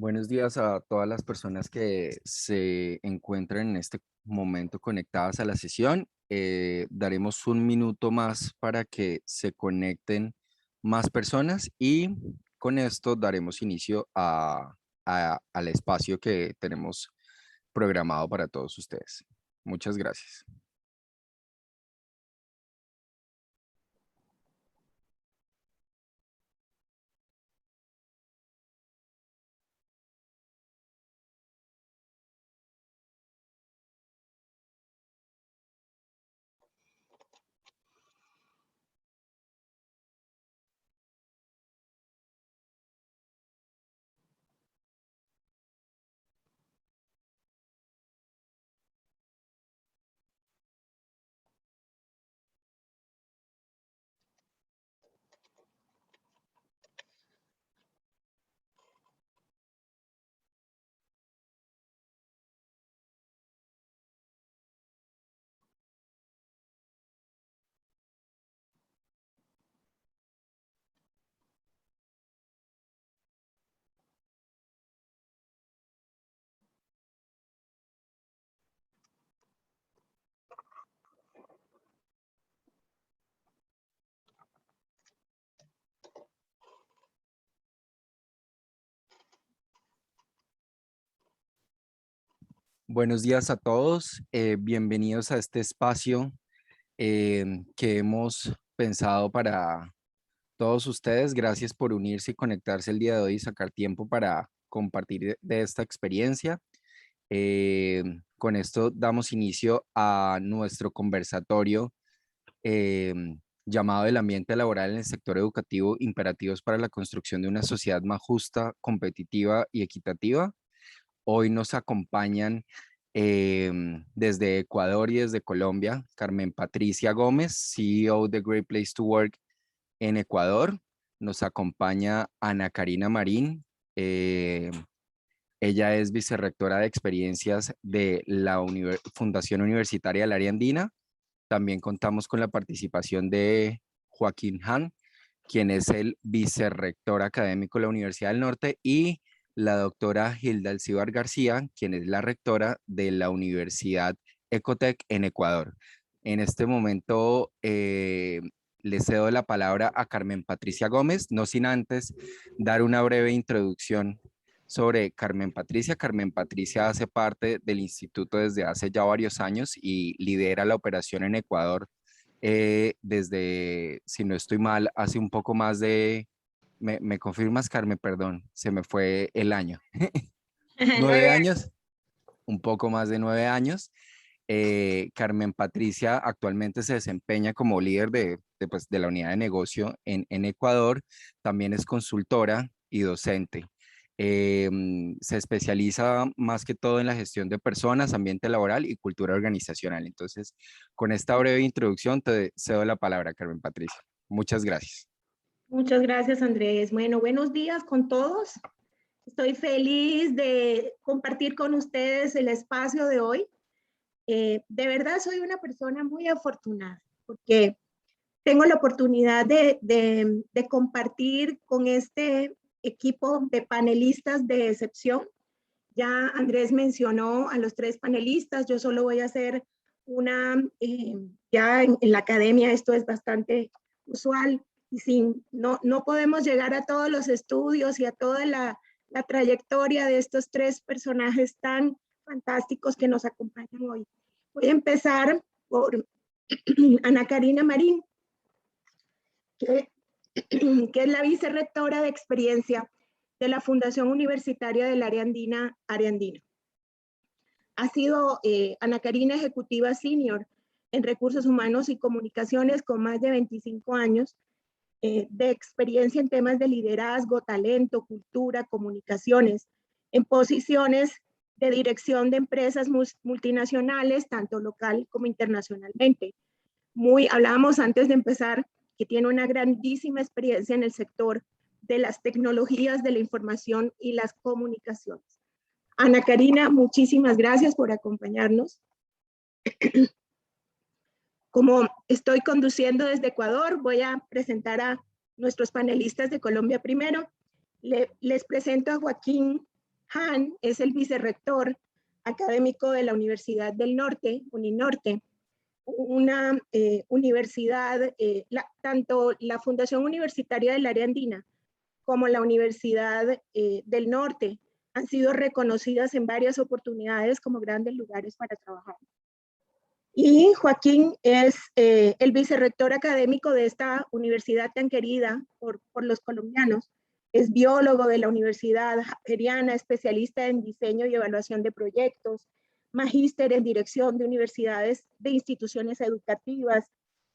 Buenos días a todas las personas que se encuentran en este momento conectadas a la sesión. Daremos un minuto más para que se conecten más personas y con esto daremos inicio al espacio que tenemos programado para todos ustedes. Muchas gracias. Buenos días a todos. Bienvenidos a este espacio que hemos pensado para todos ustedes. Gracias por unirse y conectarse el día de hoy y sacar tiempo para compartir de esta experiencia. Con esto damos inicio a nuestro conversatorio eh, llamado El ambiente laboral en el sector educativo, imperativos para la construcción de una sociedad más justa, competitiva y equitativa. Hoy nos acompañan desde Ecuador y desde Colombia, Carmen Patricia Gómez, CEO de Great Place to Work en Ecuador. Nos acompaña Ana Karina Marín. Ella es vicerrectora de experiencias de la Fundación Universitaria del Área Andina. También contamos con la participación de Joaquín Han, quien es el vicerrector académico de la Universidad del Norte, y la doctora Hilda Alcibar García, quien es la rectora de la Universidad Ecotec en Ecuador. En este momento le cedo la palabra a Carmen Patricia Gómez, no sin antes dar una breve introducción sobre Carmen Patricia. Carmen Patricia hace parte del instituto desde hace ya varios años y lidera la operación en Ecuador desde, si no estoy mal, hace un poco más de, me confirmas, Carmen, perdón, se me fue el año. 9 9 años. años, un poco más de 9 años. Carmen Patricia actualmente se desempeña como líder pues, de la unidad de negocio en Ecuador. También es consultora y docente. Se especializa más que todo en la gestión de personas, ambiente laboral y cultura organizacional. Entonces, con esta breve introducción, te cedo la palabra, Carmen Patricia. Muchas gracias. Muchas gracias, Andrés. Bueno, buenos días con todos. Estoy feliz de compartir con ustedes el espacio de hoy. De verdad soy una persona muy afortunada porque tengo la oportunidad de compartir con este equipo de panelistas de excepción. Ya Andrés mencionó a los 3 panelistas, yo solo voy a hacer una, ya en la academia esto es bastante usual y sin, no podemos llegar a todos los estudios y a toda la trayectoria de estos 3 personajes tan fantásticos que nos acompañan hoy. Voy a empezar por Ana Karina Marín, que, que es la vicerrectora de experiencia de la Fundación Universitaria del Área Andina, Área Andina. Ha sido Ana Karina ejecutiva senior en recursos humanos y comunicaciones con más de 25 años de experiencia en temas de liderazgo, talento, cultura, comunicaciones, en posiciones de dirección de empresas multinacionales, tanto local como internacionalmente. Hablábamos antes de empezar que tiene una grandísima experiencia en el sector de las tecnologías de la información y las comunicaciones. Ana Karina, muchísimas gracias por acompañarnos. Como estoy conduciendo desde Ecuador, voy a presentar a nuestros panelistas de Colombia primero. Les presento a Joaquín Han, es el vicerrector académico de la Universidad del Norte, UNINORTE, una universidad, tanto la Fundación Universitaria del Área Andina como la Universidad del Norte han sido reconocidas en varias oportunidades como grandes lugares para trabajar. Y Joaquín es el vicerrector académico de esta universidad tan querida por los colombianos. Es biólogo de la Universidad Javeriana, especialista en diseño y evaluación de proyectos, magíster en dirección de universidades, de instituciones educativas,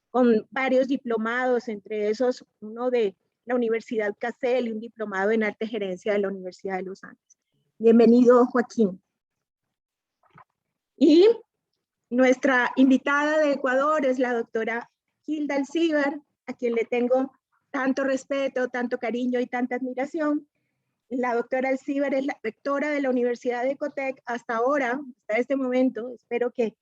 con varios diplomados, entre esos uno de la Universidad CASEL y un diplomado en arte gerencia de la Universidad de los Andes. Bienvenido, Joaquín. Y nuestra invitada de Ecuador es la doctora Hilda Alcibar, a quien le tengo tanto respeto, tanto cariño y tanta admiración. La doctora Alcibar es la rectora de la Universidad de Ecotec hasta ahora, hasta este momento. Espero que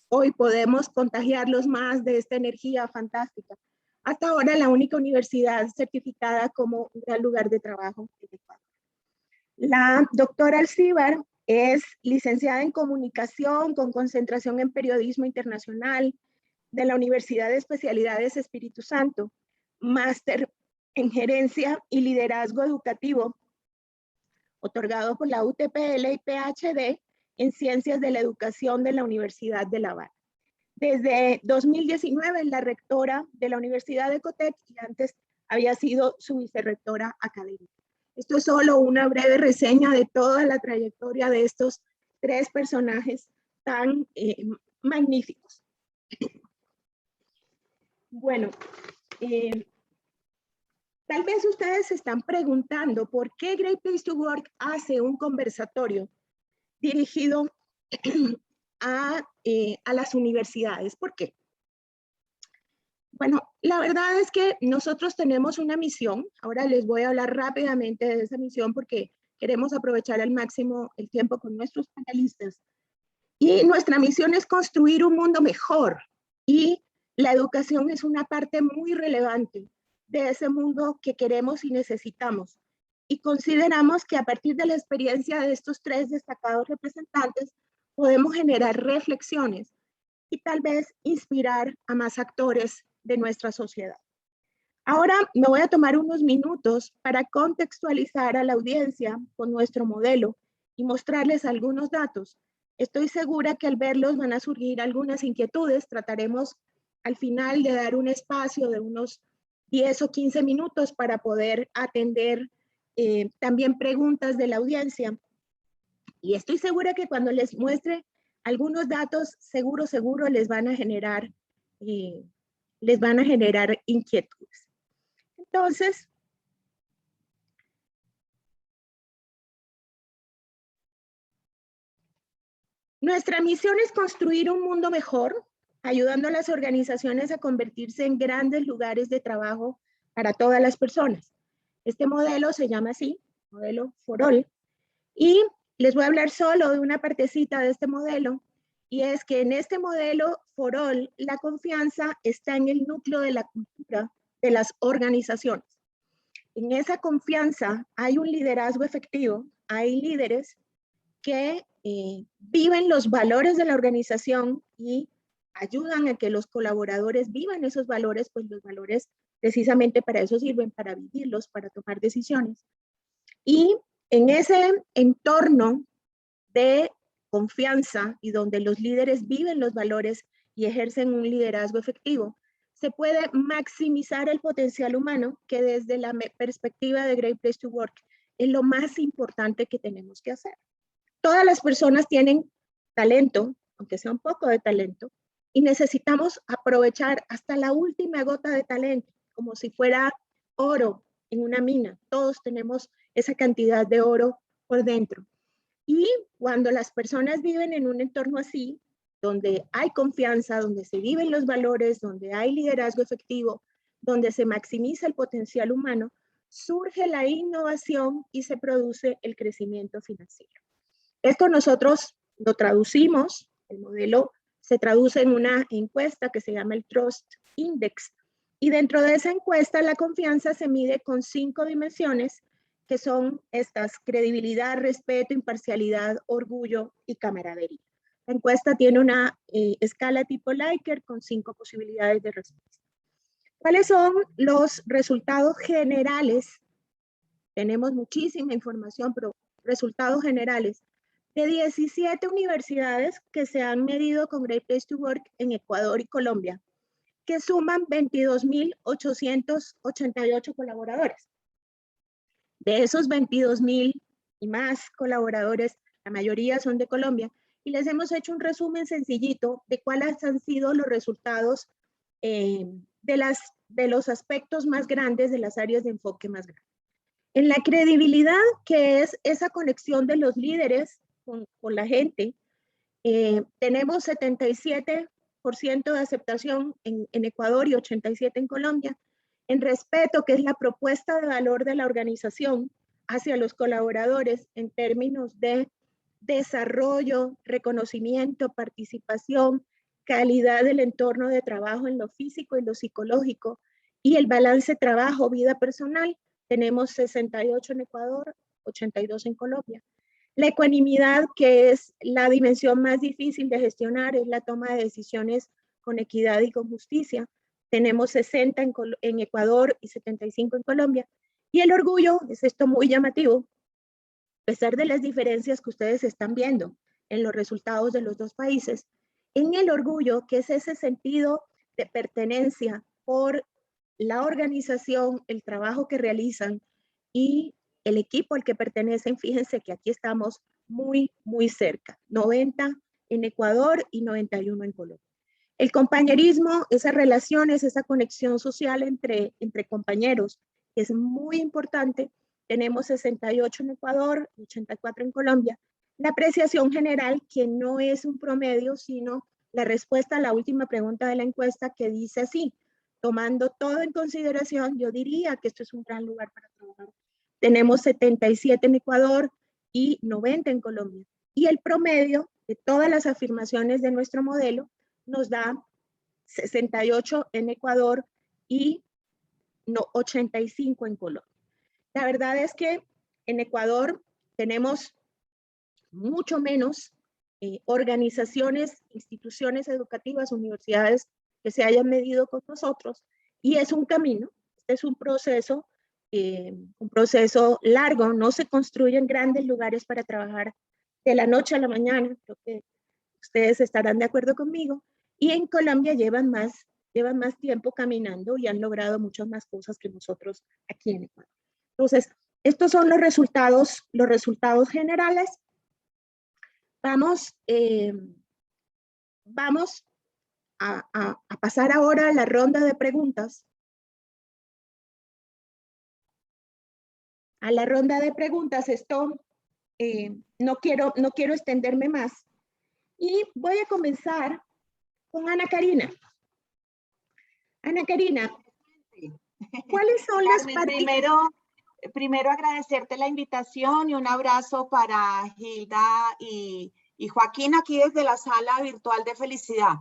hoy podemos contagiarlos más de esta energía fantástica. Hasta ahora la única universidad certificada como un gran lugar de trabajo en Ecuador. La doctora Alcibar es licenciada en comunicación con concentración en periodismo internacional de la Universidad de Especialidades Espíritu Santo, máster en gerencia y liderazgo educativo, otorgado por la UTPL y PhD en ciencias de la educación de la Universidad de La Habana. Desde 2019 es la rectora de la Universidad de Ecotec y antes había sido su vicerrectora académica. Esto es solo una breve reseña de toda la trayectoria de estos tres personajes tan magníficos. Bueno, tal vez ustedes se están preguntando por qué Great Place to Work hace un conversatorio dirigido a las universidades. ¿Por qué? Bueno, la verdad es que nosotros tenemos una misión. Ahora les voy a hablar rápidamente de esa misión porque queremos aprovechar al máximo el tiempo con nuestros panelistas. Y nuestra misión es construir un mundo mejor. Y la educación es una parte muy relevante de ese mundo que queremos y necesitamos. Y consideramos que a partir de la experiencia de estos tres destacados representantes, podemos generar reflexiones y tal vez inspirar a más actores de nuestra sociedad. Ahora me voy a tomar unos minutos para contextualizar a la audiencia con nuestro modelo y mostrarles algunos datos. Estoy segura que al verlos van a surgir algunas inquietudes. Trataremos al final de dar un espacio de unos 10 o 15 minutos para poder atender también preguntas de la audiencia. Y estoy segura que cuando les muestre algunos datos, seguro les van a generar inquietudes. Entonces, nuestra misión es construir un mundo mejor, ayudando a las organizaciones a convertirse en grandes lugares de trabajo para todas las personas. Este modelo se llama así, modelo For All, y les voy a hablar solo de una partecita de este modelo, y es que en este modelo For All, la confianza está en el núcleo de la cultura de las organizaciones. En esa confianza hay un liderazgo efectivo, hay líderes que viven los valores de la organización y ayudan a que los colaboradores vivan esos valores, pues los valores precisamente para eso sirven, para vivirlos, para tomar decisiones. Y en ese entorno de confianza y donde los líderes viven los valores y ejercen un liderazgo efectivo, se puede maximizar el potencial humano, que desde la perspectiva de Great Place to Work es lo más importante que tenemos que hacer. Todas las personas tienen talento, aunque sea un poco de talento, y necesitamos aprovechar hasta la última gota de talento, como si fuera oro en una mina. Todos tenemos esa cantidad de oro por dentro. Y cuando las personas viven en un entorno así, donde hay confianza, donde se viven los valores, donde hay liderazgo efectivo, donde se maximiza el potencial humano, surge la innovación y se produce el crecimiento financiero. Esto nosotros lo traducimos, el modelo se traduce en una encuesta que se llama el Trust Index. Y dentro de esa encuesta, la confianza se mide con 5 dimensiones, que son estas: credibilidad, respeto, imparcialidad, orgullo y camaradería. La encuesta tiene una escala tipo Likert con 5 posibilidades de respuesta. ¿Cuáles son los resultados generales? Tenemos muchísima información, pero resultados generales de 17 universidades que se han medido con Great Place to Work en Ecuador y Colombia, que suman 22.888 colaboradores. De esos 22.000 y más colaboradores, la mayoría son de Colombia, y les hemos hecho un resumen sencillito de cuáles han sido los resultados de los aspectos más grandes, de las áreas de enfoque más grandes. En la credibilidad, que es esa conexión de los líderes con la gente, tenemos 77% de aceptación en Ecuador y 87% en Colombia. En respeto, que es la propuesta de valor de la organización hacia los colaboradores en términos de desarrollo, reconocimiento, participación, calidad del entorno de trabajo en lo físico y lo psicológico, y el balance trabajo-vida personal, tenemos 68 en Ecuador, 82 en Colombia. La ecuanimidad, que es la dimensión más difícil de gestionar, es la toma de decisiones con equidad y con justicia. Tenemos 60 en Ecuador y 75 en Colombia. Y el orgullo, es esto muy llamativo, a pesar de las diferencias que ustedes están viendo en los resultados de los dos países, en el orgullo, que es ese sentido de pertenencia por la organización, el trabajo que realizan y el equipo al que pertenecen, fíjense que aquí estamos muy, muy cerca, 90 en Ecuador y 91 en Colombia. El compañerismo, esas relaciones, esa conexión social entre compañeros, es muy importante. Tenemos 68 en Ecuador y 84 en Colombia. La apreciación general, que no es un promedio, sino la respuesta a la última pregunta de la encuesta, que dice así: tomando todo en consideración, yo diría que esto es un gran lugar para trabajar. Tenemos 77 en Ecuador y 90 en Colombia. Y el promedio de todas las afirmaciones de nuestro modelo nos da 68 en Ecuador y 85 en Colombia. La verdad es que en Ecuador tenemos mucho menos organizaciones, instituciones educativas, universidades que se hayan medido con nosotros, y es un camino, es un proceso largo. No se construyen grandes lugares para trabajar de la noche a la mañana, creo que ustedes estarán de acuerdo conmigo, y en Colombia llevan más tiempo caminando y han logrado muchas más cosas que nosotros aquí en Ecuador. Entonces, estos son los resultados generales. Vamos a pasar ahora a la ronda de preguntas. A la ronda de preguntas, esto no quiero extenderme más. Y voy a comenzar con Ana Karina. Ana Karina, ¿cuáles son las partes? Primero agradecerte la invitación y un abrazo para Hilda y Joaquín aquí desde la sala virtual de Felicidad.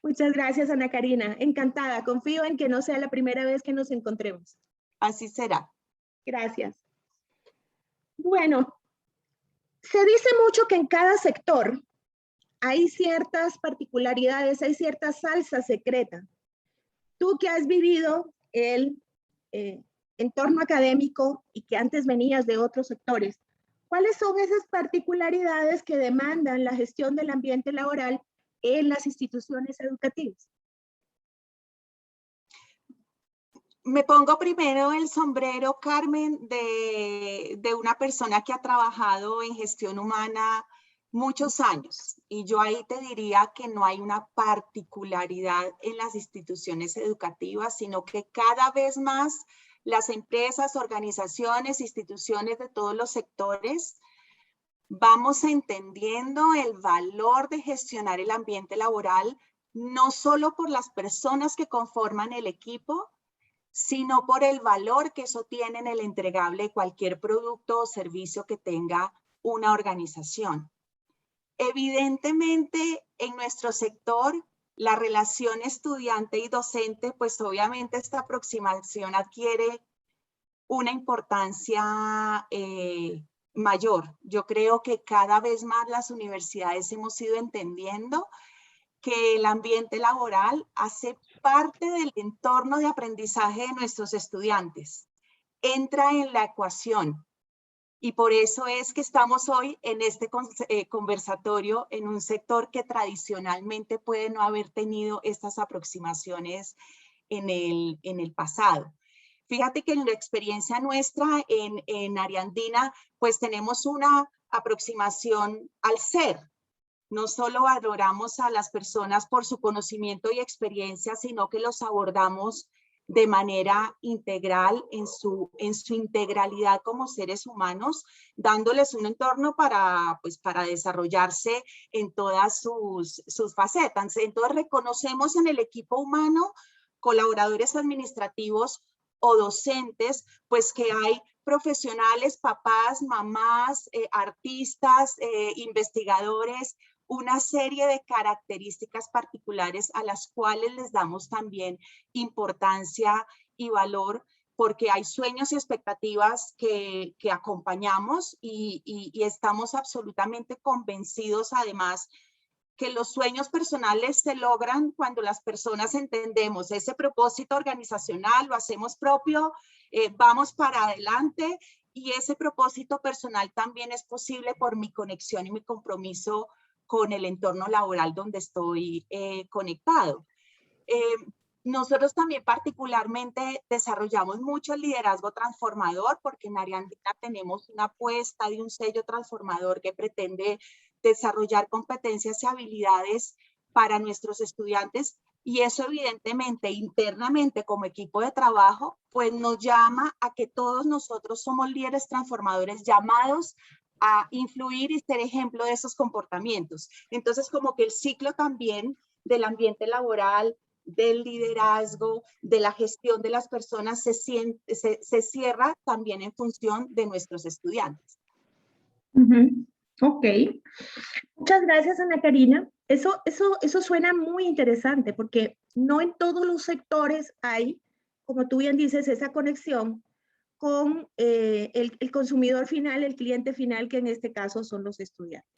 Muchas gracias, Ana Karina. Encantada. Confío en que no sea la primera vez que nos encontremos. Así será. Gracias. Bueno, se dice mucho que en cada sector hay ciertas particularidades, hay cierta salsa secreta. Tú que has vivido el entorno académico y que antes venías de otros sectores, ¿cuáles son esas particularidades que demandan la gestión del ambiente laboral en las instituciones educativas? Me pongo primero el sombrero, Carmen, de una persona que ha trabajado en gestión humana muchos años, y yo ahí te diría que no hay una particularidad en las instituciones educativas, sino que cada vez más las empresas, organizaciones, instituciones de todos los sectores vamos entendiendo el valor de gestionar el ambiente laboral, no solo por las personas que conforman el equipo, sino por el valor que eso tiene en el entregable de cualquier producto o servicio que tenga una organización. Evidentemente, en nuestro sector, la relación estudiante y docente, pues obviamente esta aproximación adquiere una importancia mayor. Yo creo que cada vez más las universidades hemos ido entendiendo que el ambiente laboral hace parte del entorno de aprendizaje de nuestros estudiantes. Entra en la ecuación. Y por eso es que estamos hoy en este conversatorio en un sector que tradicionalmente puede no haber tenido estas aproximaciones en el pasado. Fíjate que en la experiencia nuestra en Ariandina, pues tenemos una aproximación al ser. No solo valoramos a las personas por su conocimiento y experiencia, sino que los abordamos de manera integral, en su integralidad como seres humanos, dándoles un entorno para desarrollarse en todas sus facetas. Entonces reconocemos en el equipo humano colaboradores administrativos o docentes, pues que hay profesionales, papás, mamás, artistas, investigadores, una serie de características particulares a las cuales les damos también importancia y valor, porque hay sueños y expectativas que acompañamos y estamos absolutamente convencidos además que los sueños personales se logran cuando las personas entendemos ese propósito organizacional, lo hacemos propio, vamos para adelante, y ese propósito personal también es posible por mi conexión y mi compromiso con el entorno laboral donde estoy conectado. Nosotros también particularmente desarrollamos mucho el liderazgo transformador, porque en Ariandina tenemos una apuesta de un sello transformador que pretende desarrollar competencias y habilidades para nuestros estudiantes, y eso evidentemente internamente como equipo de trabajo pues nos llama a que todos nosotros somos líderes transformadores llamados a influir y ser ejemplo de esos comportamientos. Entonces como que el ciclo también del ambiente laboral, del liderazgo, de la gestión de las personas se cierra también en función de nuestros estudiantes. Ok, muchas gracias, Ana Karina. Eso suena muy interesante porque no en todos los sectores hay, como tú bien dices, esa conexión con el consumidor final, el cliente final, que en este caso son los estudiantes.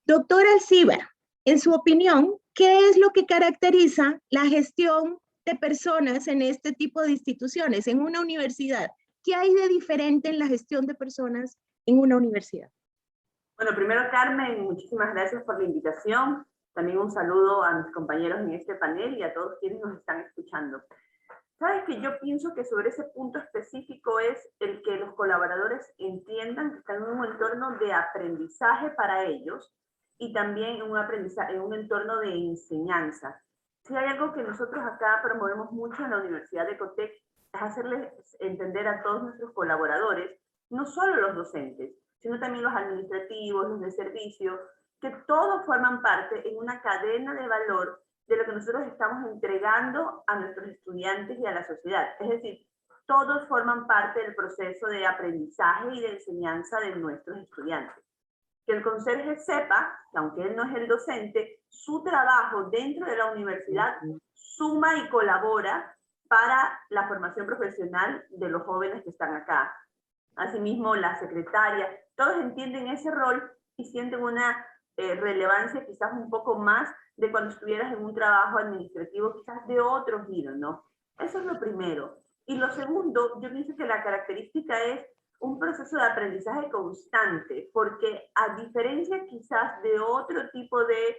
Doctora Alcibar, en su opinión, ¿qué es lo que caracteriza la gestión de personas en este tipo de instituciones, en una universidad? ¿Qué hay de diferente en la gestión de personas en una universidad? Bueno, primero, Carmen, muchísimas gracias por la invitación. También un saludo a mis compañeros en este panel y a todos quienes nos están escuchando. Sabes que yo pienso que sobre ese punto específico es el que los colaboradores entiendan que están en un entorno de aprendizaje para ellos y también en un entorno de enseñanza. Si hay algo que nosotros acá promovemos mucho en la Universidad de Ecotec, es hacerles entender a todos nuestros colaboradores, no solo los docentes, sino también los administrativos, los de servicio, que todos forman parte en una cadena de valor de lo que nosotros estamos entregando a nuestros estudiantes y a la sociedad. Es decir, todos forman parte del proceso de aprendizaje y de enseñanza de nuestros estudiantes. Que el conserje sepa que aunque él no es el docente, su trabajo dentro de la universidad suma y colabora para la formación profesional de los jóvenes que están acá. Asimismo, la secretaria, todos entienden ese rol y sienten una relevancia quizás un poco más de cuando estuvieras en un trabajo administrativo, quizás de otro giro, ¿no? Eso es lo primero. Y lo segundo, yo pienso que la característica es un proceso de aprendizaje constante, porque a diferencia quizás de otro tipo de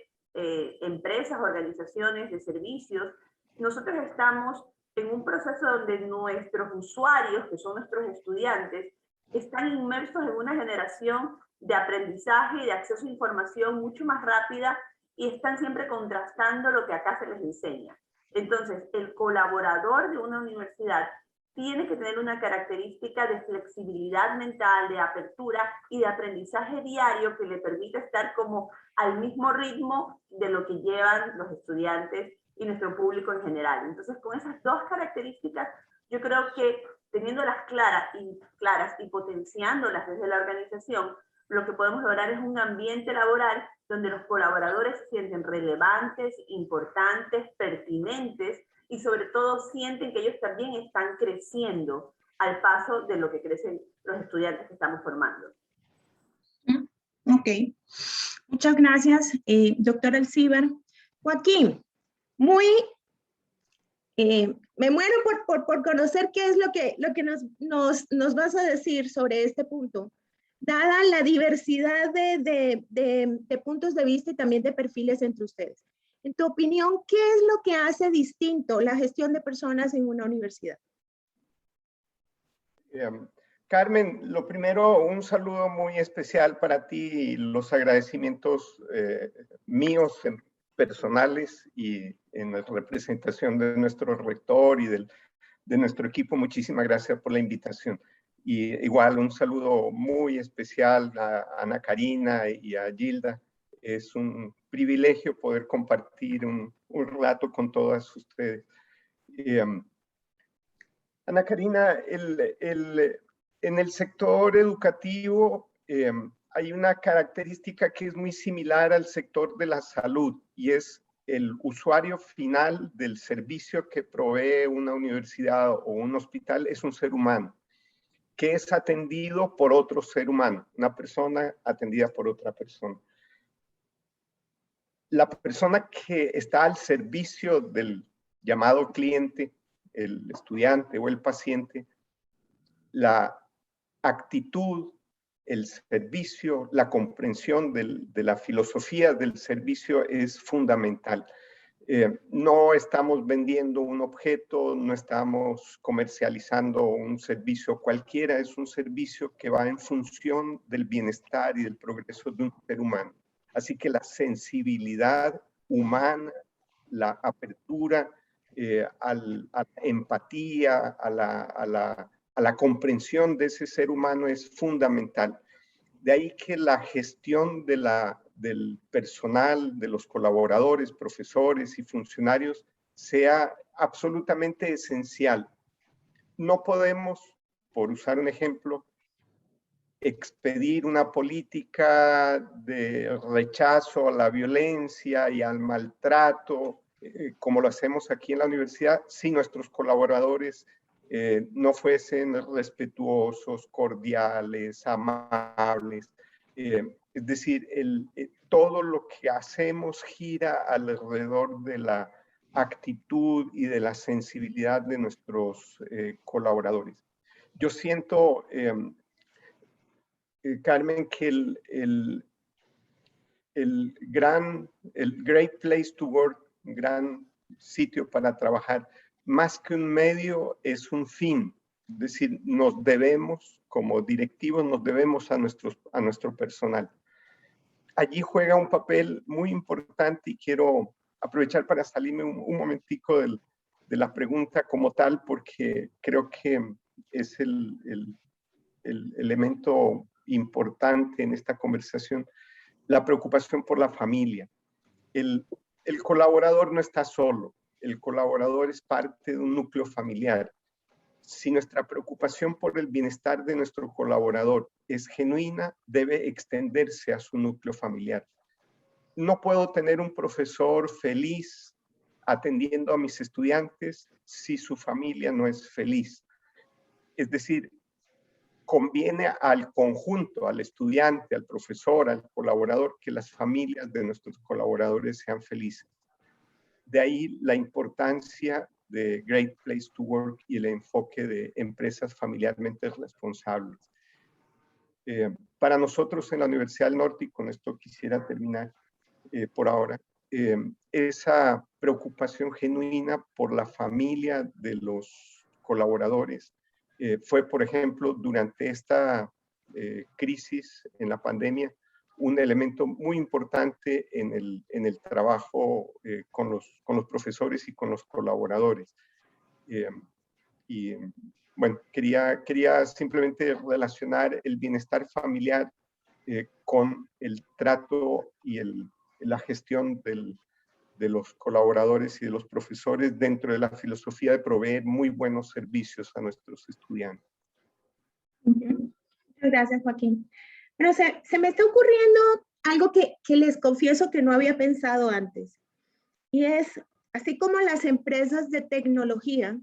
empresas, organizaciones, de servicios, nosotros estamos en un proceso donde nuestros usuarios, que son nuestros estudiantes, están inmersos en una generación de aprendizaje y de acceso a información mucho más rápida y están siempre contrastando lo que acá se les enseña. Entonces, el colaborador de una universidad tiene que tener una característica de flexibilidad mental, de apertura y de aprendizaje diario que le permita estar como al mismo ritmo de lo que llevan los estudiantes y nuestro público en general. Entonces, con esas dos características, yo creo que teniéndolas claras y potenciándolas desde la organización, lo que podemos lograr es un ambiente laboral donde los colaboradores se sienten relevantes, importantes, pertinentes y sobre todo sienten que ellos también están creciendo al paso de lo que crecen los estudiantes que estamos formando. Ok, muchas gracias, doctor Alcibar. Joaquín, me muero por conocer qué es lo que nos vas a decir sobre este punto. Dada la diversidad de puntos de vista y también de perfiles entre ustedes. En tu opinión, ¿qué es lo que hace distinto la gestión de personas en una universidad? Carmen, lo primero, un saludo muy especial para ti y los agradecimientos míos personales y en la representación de nuestro rector y de nuestro equipo. Muchísimas gracias por la invitación. Y igual un saludo muy especial a Ana Karina y a Gilda. Es un privilegio poder compartir un rato con todas ustedes. Ana Karina, en el sector educativo hay una característica que es muy similar al sector de la salud y es el usuario final del servicio que provee una universidad o un hospital es un ser humano que es atendido por otro ser humano, una persona atendida por otra persona. La persona que está al servicio del llamado cliente, el estudiante o el paciente, la actitud, el servicio, la comprensión de la filosofía del servicio es fundamental. No estamos vendiendo un objeto, no estamos comercializando un servicio cualquiera, es un servicio que va en función del bienestar y del progreso de un ser humano. Así que la sensibilidad humana, la apertura a la empatía, a la comprensión de ese ser humano es fundamental. De ahí que la gestión del personal, de los colaboradores, profesores y funcionarios sea absolutamente esencial. No podemos, por usar un ejemplo, expedir una política de rechazo a la violencia y al maltrato, como lo hacemos aquí en la universidad, si nuestros colaboradores no fuesen respetuosos, cordiales, amables. Es decir, todo lo que hacemos gira alrededor de la actitud y de la sensibilidad de nuestros colaboradores. Yo siento, Carmen, que el Great Place to Work, un gran sitio para trabajar, más que un medio, es un fin. Es decir, nos debemos, como directivos, nos debemos a nuestro personal. Allí juega un papel muy importante y quiero aprovechar para salirme un momentico de la pregunta como tal, porque creo que es el elemento importante en esta conversación, la preocupación por la familia. El colaborador no está solo, el colaborador es parte de un núcleo familiar. Si nuestra preocupación por el bienestar de nuestro colaborador es genuina, debe extenderse a su núcleo familiar. No puedo tener un profesor feliz atendiendo a mis estudiantes si su familia no es feliz. Es decir, conviene al conjunto, al estudiante, al profesor, al colaborador, que las familias de nuestros colaboradores sean felices. De ahí la importancia de Great Place to Work y el enfoque de empresas familiarmente responsables. Para nosotros en la Universidad del Norte, y con esto quisiera terminar por ahora, esa preocupación genuina por la familia de los colaboradores fue, por ejemplo, durante esta crisis en la pandemia, un elemento muy importante en el trabajo con los profesores y con los colaboradores. Y bueno, quería simplemente relacionar el bienestar familiar con el trato y la gestión de los colaboradores y de los profesores dentro de la filosofía de proveer muy buenos servicios a nuestros estudiantes. Muchas gracias, Joaquín. Pero se me está ocurriendo algo que les confieso que no había pensado antes. Y es, así como las empresas de tecnología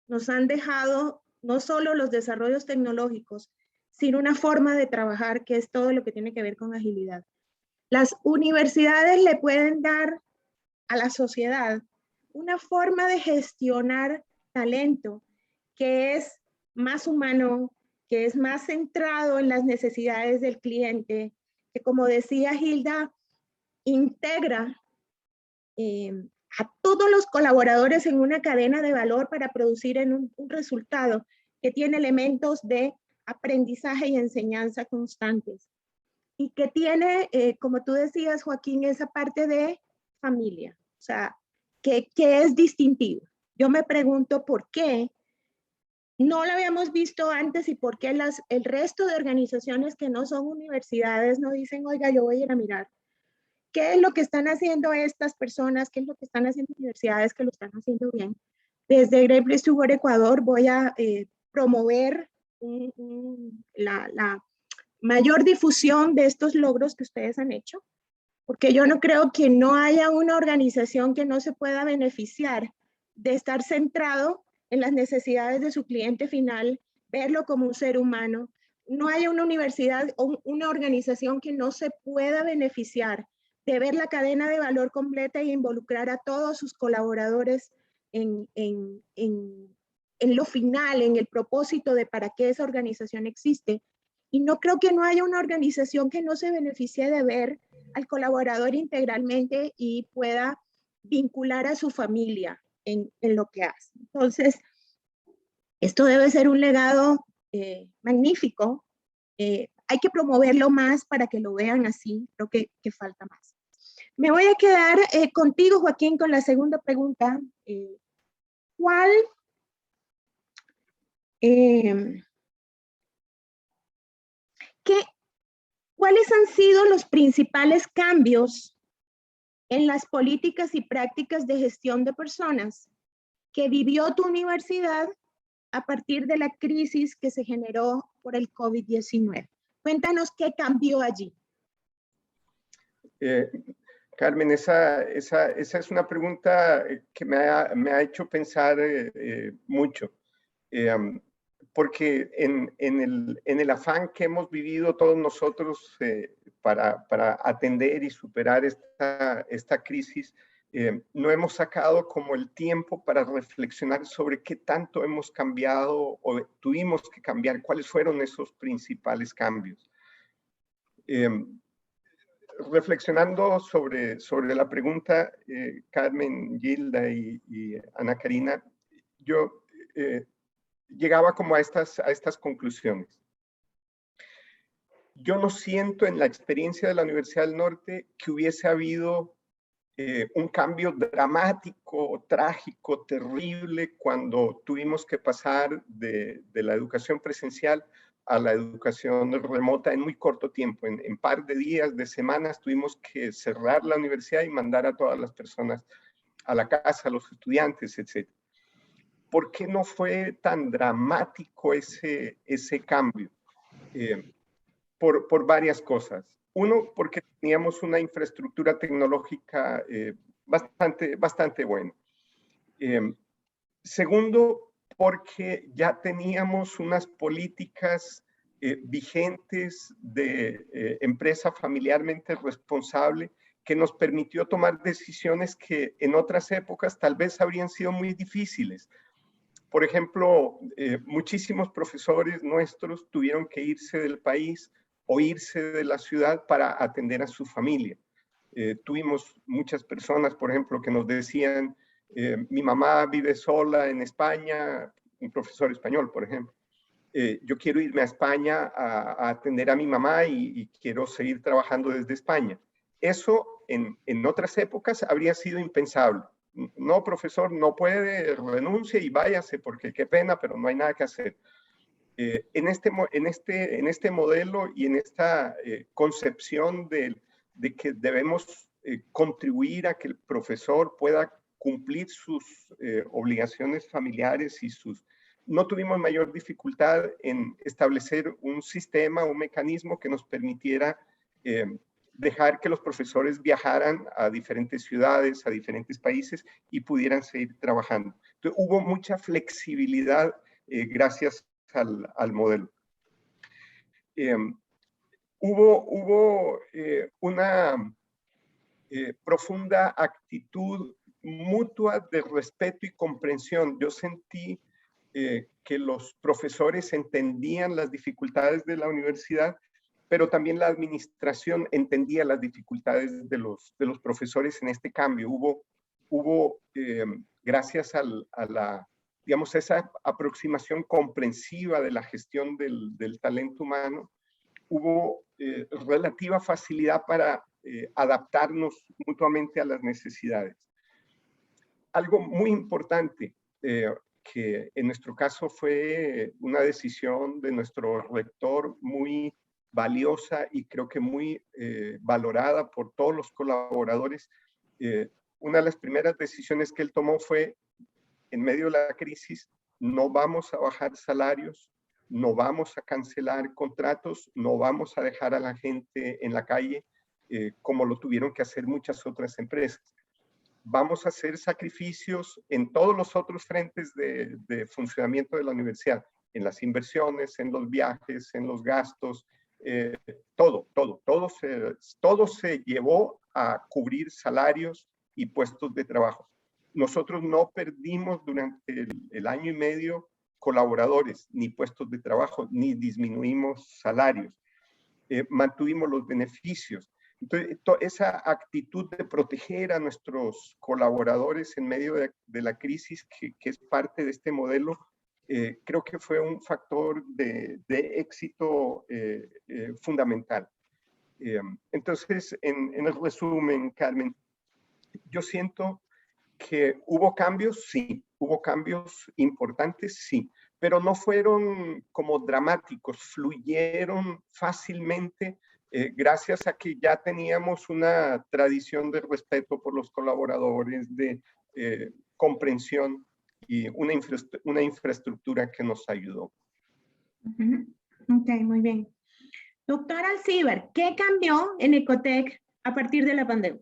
nos han dejado no solo los desarrollos tecnológicos, sino una forma de trabajar que es todo lo que tiene que ver con agilidad. Las universidades le pueden dar a la sociedad una forma de gestionar talento que es más humano, que es más centrado en las necesidades del cliente, que como decía Hilda, integra a todos los colaboradores en una cadena de valor para producir en un resultado que tiene elementos de aprendizaje y enseñanza constantes. Y que tiene, como tú decías, Joaquín, esa parte de familia, o sea, que es distintivo. Yo me pregunto por qué no lo habíamos visto antes y por qué el resto de organizaciones que no son universidades no dicen, oiga, yo voy a ir a mirar. ¿Qué es lo que están haciendo estas personas? ¿Qué es lo que están haciendo universidades que lo están haciendo bien? Desde Great Place to Work Ecuador voy a promover la mayor difusión de estos logros que ustedes han hecho, porque yo no creo que no haya una organización que no se pueda beneficiar de estar centrado en las necesidades de su cliente final, verlo como un ser humano. No hay una universidad o una organización que no se pueda beneficiar de ver la cadena de valor completa e involucrar a todos sus colaboradores en lo final, en el propósito de para qué esa organización existe. Y no creo que no haya una organización que no se beneficie de ver al colaborador integralmente y pueda vincular a su familia en lo que hace. Entonces, esto debe ser un legado magnífico. Hay que promoverlo más para que lo vean así. Creo que falta más. Me voy a quedar contigo, Joaquín, con la segunda pregunta. ¿Cuáles han sido los principales cambios en las políticas y prácticas de gestión de personas que vivió tu universidad a partir de la crisis que se generó por el COVID-19? Cuéntanos qué cambió allí. Carmen, esa es una pregunta que me ha hecho pensar mucho, porque en el afán que hemos vivido todos nosotros para atender y superar esta crisis, no hemos sacado como el tiempo para reflexionar sobre qué tanto hemos cambiado o tuvimos que cambiar, cuáles fueron esos principales cambios. Reflexionando sobre la pregunta, Carmen, Gilda y Ana Karina, yo llegaba como a estas conclusiones. Yo no siento en la experiencia de la Universidad del Norte que hubiese habido un cambio dramático, trágico, terrible cuando tuvimos que pasar de la educación presencial a la educación remota en muy corto tiempo. En par de días, de semanas, tuvimos que cerrar la universidad y mandar a todas las personas a la casa, a los estudiantes, etc. ¿Por qué no fue tan dramático ese cambio? Por varias cosas. Uno, porque teníamos una infraestructura tecnológica bastante buena. Segundo, porque ya teníamos unas políticas vigentes de empresa familiarmente responsable que nos permitió tomar decisiones que en otras épocas tal vez habrían sido muy difíciles. Por ejemplo, muchísimos profesores nuestros tuvieron que irse del país o irse de la ciudad para atender a su familia. Tuvimos muchas personas, por ejemplo, que nos decían, mi mamá vive sola en España, un profesor español, por ejemplo. Yo quiero irme a España a atender a mi mamá y quiero seguir trabajando desde España. Eso en otras épocas habría sido impensable. no, profesor, no puede, renuncie y váyase porque qué pena, pero no hay nada que hacer. En este modelo y en esta concepción de que debemos contribuir a que el profesor pueda cumplir sus obligaciones familiares y no tuvimos mayor dificultad en establecer un sistema, un mecanismo que nos permitiera dejar que los profesores viajaran a diferentes ciudades, a diferentes países y pudieran seguir trabajando. Entonces, hubo mucha flexibilidad gracias al modelo. Hubo una profunda actitud mutua de respeto y comprensión. Yo sentí que los profesores entendían las dificultades de la universidad, pero también la administración entendía las dificultades de los profesores en este cambio. Hubo gracias a la, digamos, esa aproximación comprensiva de la gestión del talento humano, hubo relativa facilidad para adaptarnos mutuamente a las necesidades. Algo muy importante, que en nuestro caso fue una decisión de nuestro rector muy valiosa y creo que muy valorada por todos los colaboradores. Una de las primeras decisiones que él tomó fue, en medio de la crisis, no vamos a bajar salarios, no vamos a cancelar contratos, no vamos a dejar a la gente en la calle como lo tuvieron que hacer muchas otras empresas. Vamos a hacer sacrificios en todos los otros frentes de funcionamiento de la universidad, en las inversiones, en los viajes, en los gastos, todo se llevó a cubrir salarios y puestos de trabajo. Nosotros no perdimos durante el año y medio colaboradores, ni puestos de trabajo, ni disminuimos salarios. Mantuvimos los beneficios. Entonces, esa actitud de proteger a nuestros colaboradores en medio de la crisis, que es parte de este modelo, creo que fue un factor de éxito fundamental. Entonces, en el resumen, Carmen, yo siento que hubo cambios, sí, hubo cambios importantes, sí, pero no fueron como dramáticos, fluyeron fácilmente gracias a que ya teníamos una tradición de respeto por los colaboradores, de comprensión y una infraestructura que nos ayudó. Ok, muy bien. Doctor Alcibar, ¿qué cambió en Ecotec a partir de la pandemia?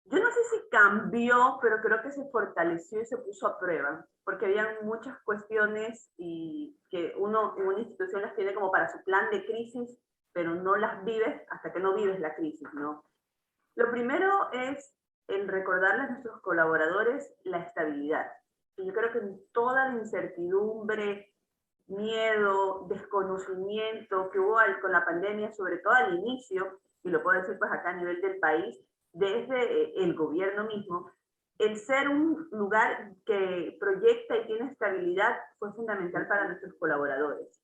Yo no sé si cambió, pero creo que se fortaleció y se puso a prueba, porque habían muchas cuestiones y que uno en una institución las tiene como para su plan de crisis, pero no las vives hasta que no vives la crisis, ¿no? Lo primero es el recordarles a nuestros colaboradores la estabilidad. Y yo creo que en toda la incertidumbre, miedo, desconocimiento que hubo con la pandemia, sobre todo al inicio, y lo puedo decir pues acá a nivel del país, desde el gobierno mismo, el ser un lugar que proyecta y tiene estabilidad fue fundamental para nuestros colaboradores.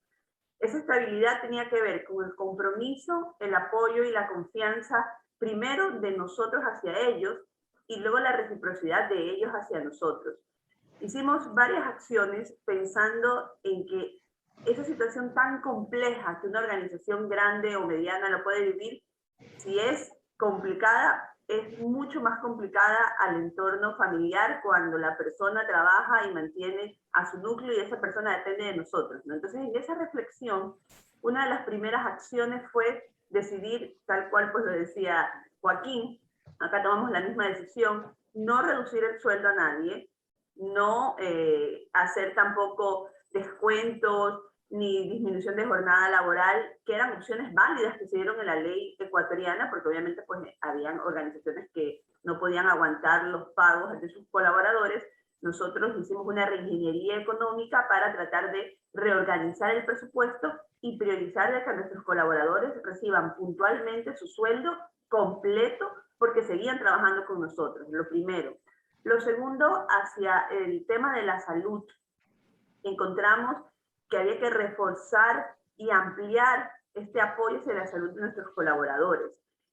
Esa estabilidad tenía que ver con el compromiso, el apoyo y la confianza, primero de nosotros hacia ellos y luego la reciprocidad de ellos hacia nosotros. Hicimos varias acciones pensando en que esa situación tan compleja que una organización grande o mediana lo puede vivir, si es complicada, es mucho más complicada al entorno familiar cuando la persona trabaja y mantiene a su núcleo y esa persona depende de nosotros, ¿no? Entonces, en esa reflexión, una de las primeras acciones fue decidir, tal cual pues lo decía Joaquín, acá tomamos la misma decisión, no reducir el sueldo a nadie, no hacer tampoco descuentos ni disminución de jornada laboral, que eran opciones válidas que se dieron en la ley ecuatoriana, porque obviamente pues habían organizaciones que no podían aguantar los pagos de sus colaboradores. Nosotros hicimos una reingeniería económica para tratar de reorganizar el presupuesto y priorizar de que nuestros colaboradores reciban puntualmente su sueldo completo porque seguían trabajando con nosotros, lo primero. Lo segundo, hacia el tema de la salud, encontramos que había que reforzar y ampliar este apoyo hacia la salud de nuestros colaboradores.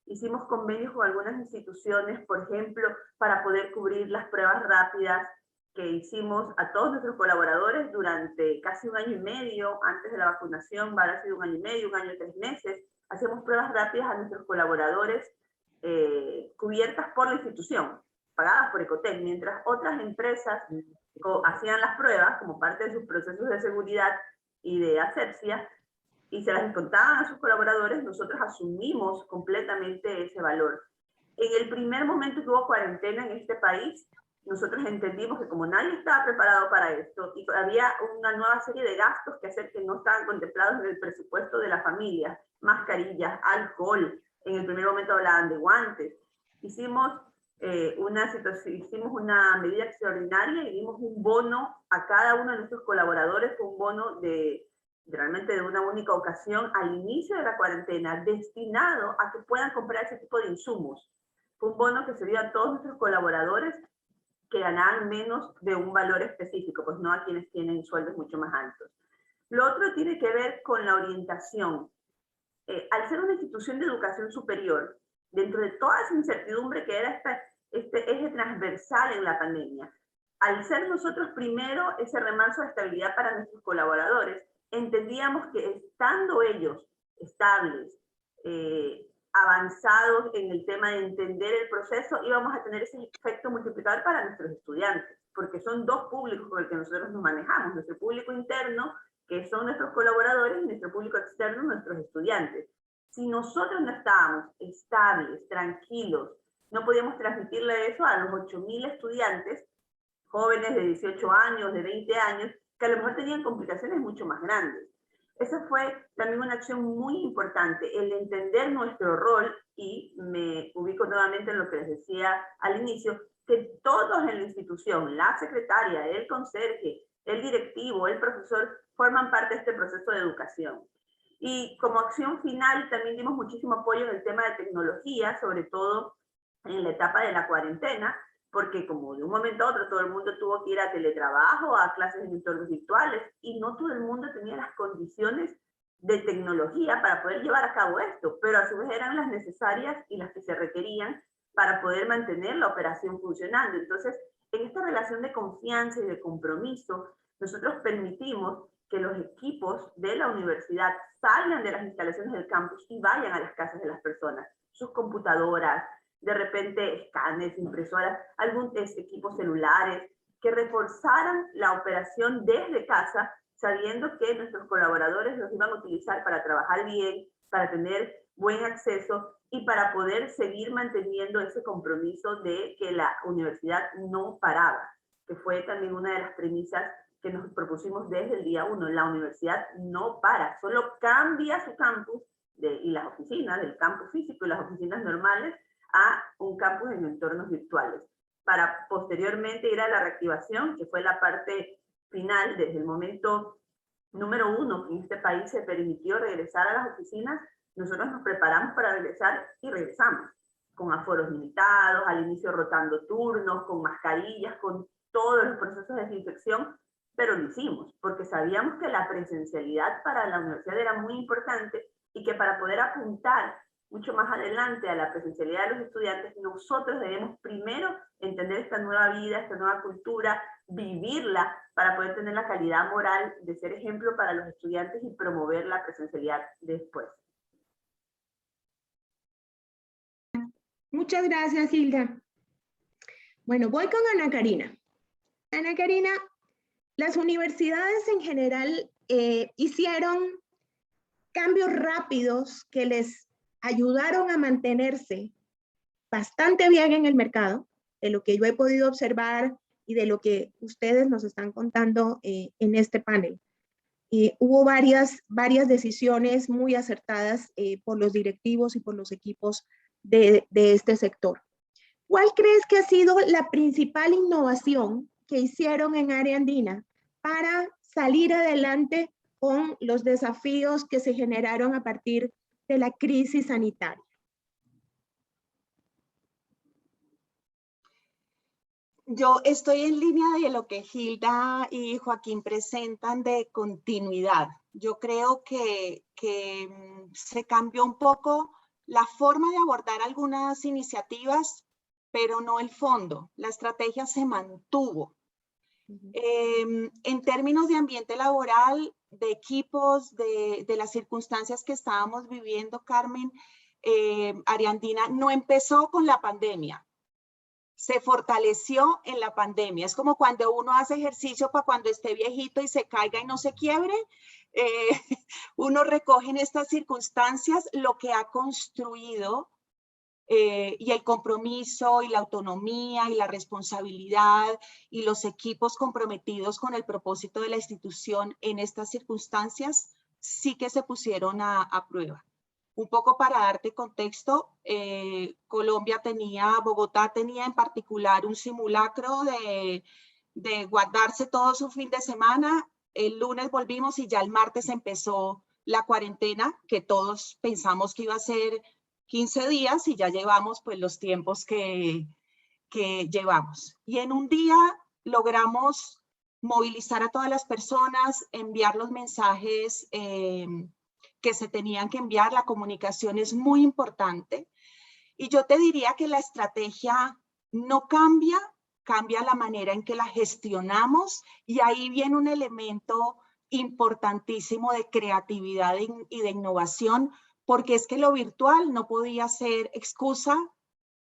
hicimos convenios con algunas instituciones, por ejemplo, para poder cubrir las pruebas rápidas que hicimos a todos nuestros colaboradores durante casi 1 año y medio, antes de la vacunación, habrá sido 1 año y medio, 1 año y 3 meses. Hacemos pruebas rápidas a nuestros colaboradores cubiertas por la institución, pagadas por Ecotec, mientras otras empresas hacían las pruebas como parte de sus procesos de seguridad y de asepsia, y se las descontaban a sus colaboradores. Nosotros asumimos completamente ese valor. En el primer momento que hubo cuarentena en este país, nosotros entendimos que como nadie estaba preparado para esto y había una nueva serie de gastos que hacer que no estaban contemplados en el presupuesto de la familia, mascarillas, alcohol, en el primer momento hablaban de guantes, hicimos una medida extraordinaria y dimos un bono a cada uno de nuestros colaboradores, un bono realmente de una única ocasión al inicio de la cuarentena, destinado a que puedan comprar ese tipo de insumos. Fue un bono que se dio a todos nuestros colaboradores que ganaban menos de un valor específico, pues no a quienes tienen sueldos mucho más altos. Lo otro tiene que ver con la orientación. Al ser una institución de educación superior, dentro de toda esa incertidumbre que era este eje transversal en la pandemia, al ser nosotros primero ese remanso de estabilidad para nuestros colaboradores, entendíamos que estando ellos estables, avanzados en el tema de entender el proceso, íbamos a tener ese efecto multiplicador para nuestros estudiantes, porque son 2 públicos con el que nosotros nos manejamos, nuestro público interno, que son nuestros colaboradores, y nuestro público externo, nuestros estudiantes. Si nosotros no estábamos estables, tranquilos, no podíamos transmitirle eso a los 8.000 estudiantes, jóvenes de 18 años, de 20 años, que a lo mejor tenían complicaciones mucho más grandes. Esa fue también una acción muy importante, el entender nuestro rol, y me ubico nuevamente en lo que les decía al inicio, que todos en la institución, la secretaria, el conserje, el directivo, el profesor, forman parte de este proceso de educación. Y como acción final también dimos muchísimo apoyo en el tema de tecnología, sobre todo en la etapa de la cuarentena, porque como de un momento a otro todo el mundo tuvo que ir a teletrabajo, a clases en entornos virtuales, y no todo el mundo tenía las condiciones de tecnología para poder llevar a cabo esto, pero a su vez eran las necesarias y las que se requerían para poder mantener la operación funcionando. Entonces, en esta relación de confianza y de compromiso, nosotros permitimos que los equipos de la universidad salgan de las instalaciones del campus y vayan a las casas de las personas, sus computadoras, de repente escáneres, impresoras, algunos equipos celulares, que reforzaran la operación desde casa, sabiendo que nuestros colaboradores los iban a utilizar para trabajar bien, para tener buen acceso y para poder seguir manteniendo ese compromiso de que la universidad no paraba, que fue también una de las premisas que nos propusimos desde el día 1. La universidad no para, solo cambia su campus y las oficinas, del campus físico y las oficinas normales, a un campus en entornos virtuales, para posteriormente ir a la reactivación, que fue la parte final. Desde el momento número 1 que en este país se permitió regresar a las oficinas, nosotros nos preparamos para regresar y regresamos, con aforos limitados, al inicio rotando turnos, con mascarillas, con todos los procesos de desinfección, pero lo hicimos, porque sabíamos que la presencialidad para la universidad era muy importante y que para poder apuntar mucho más adelante a la presencialidad de los estudiantes, nosotros debemos primero entender esta nueva vida, esta nueva cultura, vivirla para poder tener la calidad moral de ser ejemplo para los estudiantes y promover la presencialidad después. Muchas gracias, Hilda. Bueno, voy con Ana Karina. Ana Karina, las universidades en general hicieron cambios rápidos que les ayudaron a mantenerse bastante bien en el mercado, de lo que yo he podido observar y de lo que ustedes nos están contando en este panel. Hubo varias decisiones muy acertadas por los directivos y por los equipos de este sector. ¿Cuál crees que ha sido la principal innovación que hicieron en Área Andina para salir adelante con los desafíos que se generaron a partir de la crisis sanitaria? Yo estoy en línea de lo que Hilda y Joaquín presentan de continuidad. Yo creo que se cambió un poco la forma de abordar algunas iniciativas, pero no el fondo. La estrategia se mantuvo. En términos de ambiente laboral, de equipos, de las circunstancias que estábamos viviendo, Carmen, Ariandina, no empezó con la pandemia. Se fortaleció en la pandemia. Es como cuando uno hace ejercicio para cuando esté viejito y se caiga y no se quiebre. Uno recoge en estas circunstancias lo que ha construido y el compromiso y la autonomía y la responsabilidad y los equipos comprometidos con el propósito de la institución en estas circunstancias sí que se pusieron a prueba. Un poco para darte contexto, Bogotá tenía en particular un simulacro de guardarse todo su fin de semana. El lunes volvimos y ya el martes empezó la cuarentena, que todos pensamos que iba a ser 15 días y ya llevamos pues los tiempos que llevamos. Y en un día logramos movilizar a todas las personas, enviar los mensajes que se tenían que enviar. La comunicación es muy importante. Y yo te diría que la estrategia no cambia, cambia la manera en que la gestionamos, y ahí viene un elemento importantísimo de creatividad y de innovación, porque es que lo virtual no podía ser excusa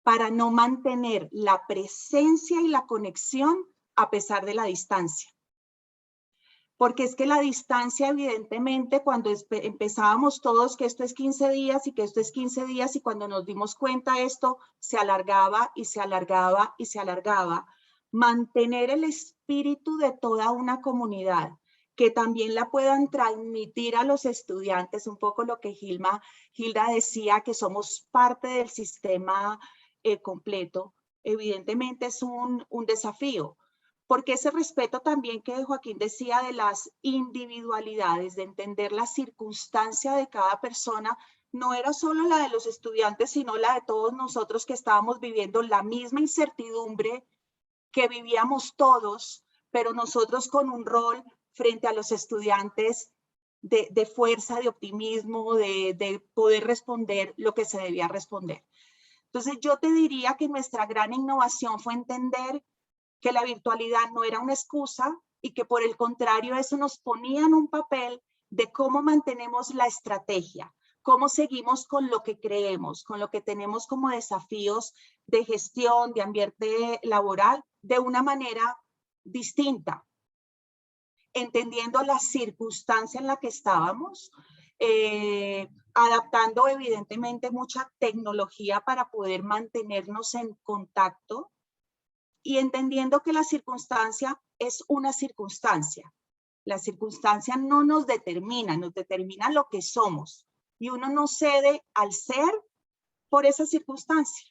para no mantener la presencia y la conexión a pesar de la distancia. Porque es que la distancia, evidentemente, cuando empezábamos todos que esto es 15 días y que esto es 15 días, y cuando nos dimos cuenta esto se alargaba y se alargaba y se alargaba. Mantener el espíritu de toda una comunidad, que también la puedan transmitir a los estudiantes, un poco lo que Hilda decía, que somos parte del sistema completo, evidentemente es un desafío. Porque ese respeto también que Joaquín decía de las individualidades, de entender la circunstancia de cada persona, no era solo la de los estudiantes, sino la de todos nosotros que estábamos viviendo la misma incertidumbre que vivíamos todos, pero nosotros con un rol frente a los estudiantes de fuerza, de optimismo, de poder responder lo que se debía responder. Entonces yo te diría que nuestra gran innovación fue entender que la virtualidad no era una excusa y que por el contrario eso nos ponía en un papel de cómo mantenemos la estrategia, cómo seguimos con lo que creemos, con lo que tenemos como desafíos de gestión, de ambiente laboral, de una manera distinta, entendiendo la circunstancia en la que estábamos, adaptando evidentemente mucha tecnología para poder mantenernos en contacto, y entendiendo que la circunstancia es una circunstancia. La circunstancia no nos determina lo que somos. Y uno no cede al ser por esa circunstancia.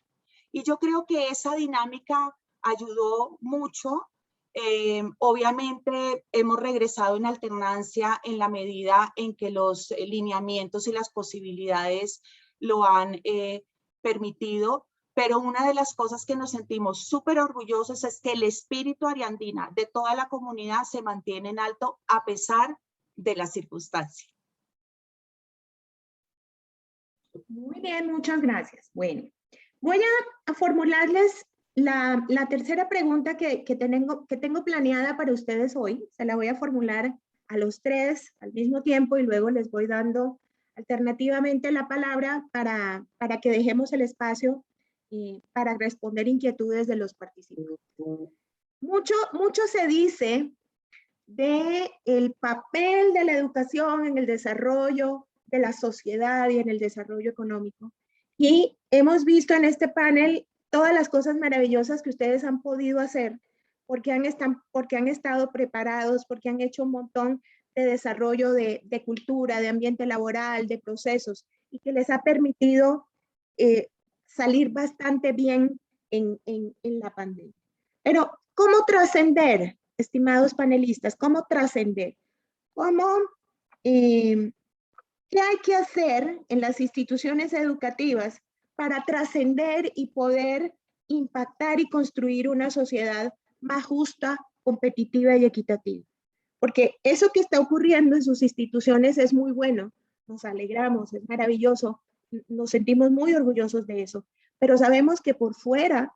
Y yo creo que esa dinámica ayudó mucho. Obviamente hemos regresado en alternancia en la medida en que los lineamientos y las posibilidades lo han permitido. Pero una de las cosas que nos sentimos súper orgullosos es que el espíritu Ariandina de toda la comunidad se mantiene en alto a pesar de la circunstancia. Muy bien, muchas gracias. Bueno, voy a formularles la tercera pregunta que tengo planeada para ustedes hoy. Se la voy a formular a los tres al mismo tiempo y luego les voy dando alternativamente la palabra para que dejemos el espacio para responder inquietudes de los participantes. Mucho se dice del papel de la educación en el desarrollo de la sociedad y en el desarrollo económico. Y hemos visto en este panel todas las cosas maravillosas que ustedes han podido hacer porque han estado preparados, porque han hecho un montón de desarrollo de cultura, de ambiente laboral, de procesos, y que les ha permitido salir bastante bien en la pandemia. Pero, ¿cómo trascender, estimados panelistas? ¿Cómo trascender? ¿Qué hay que hacer en las instituciones educativas para trascender y poder impactar y construir una sociedad más justa, competitiva y equitativa? Porque eso que está ocurriendo en sus instituciones es muy bueno, nos alegramos, es maravilloso, nos sentimos muy orgullosos de eso, pero sabemos que por fuera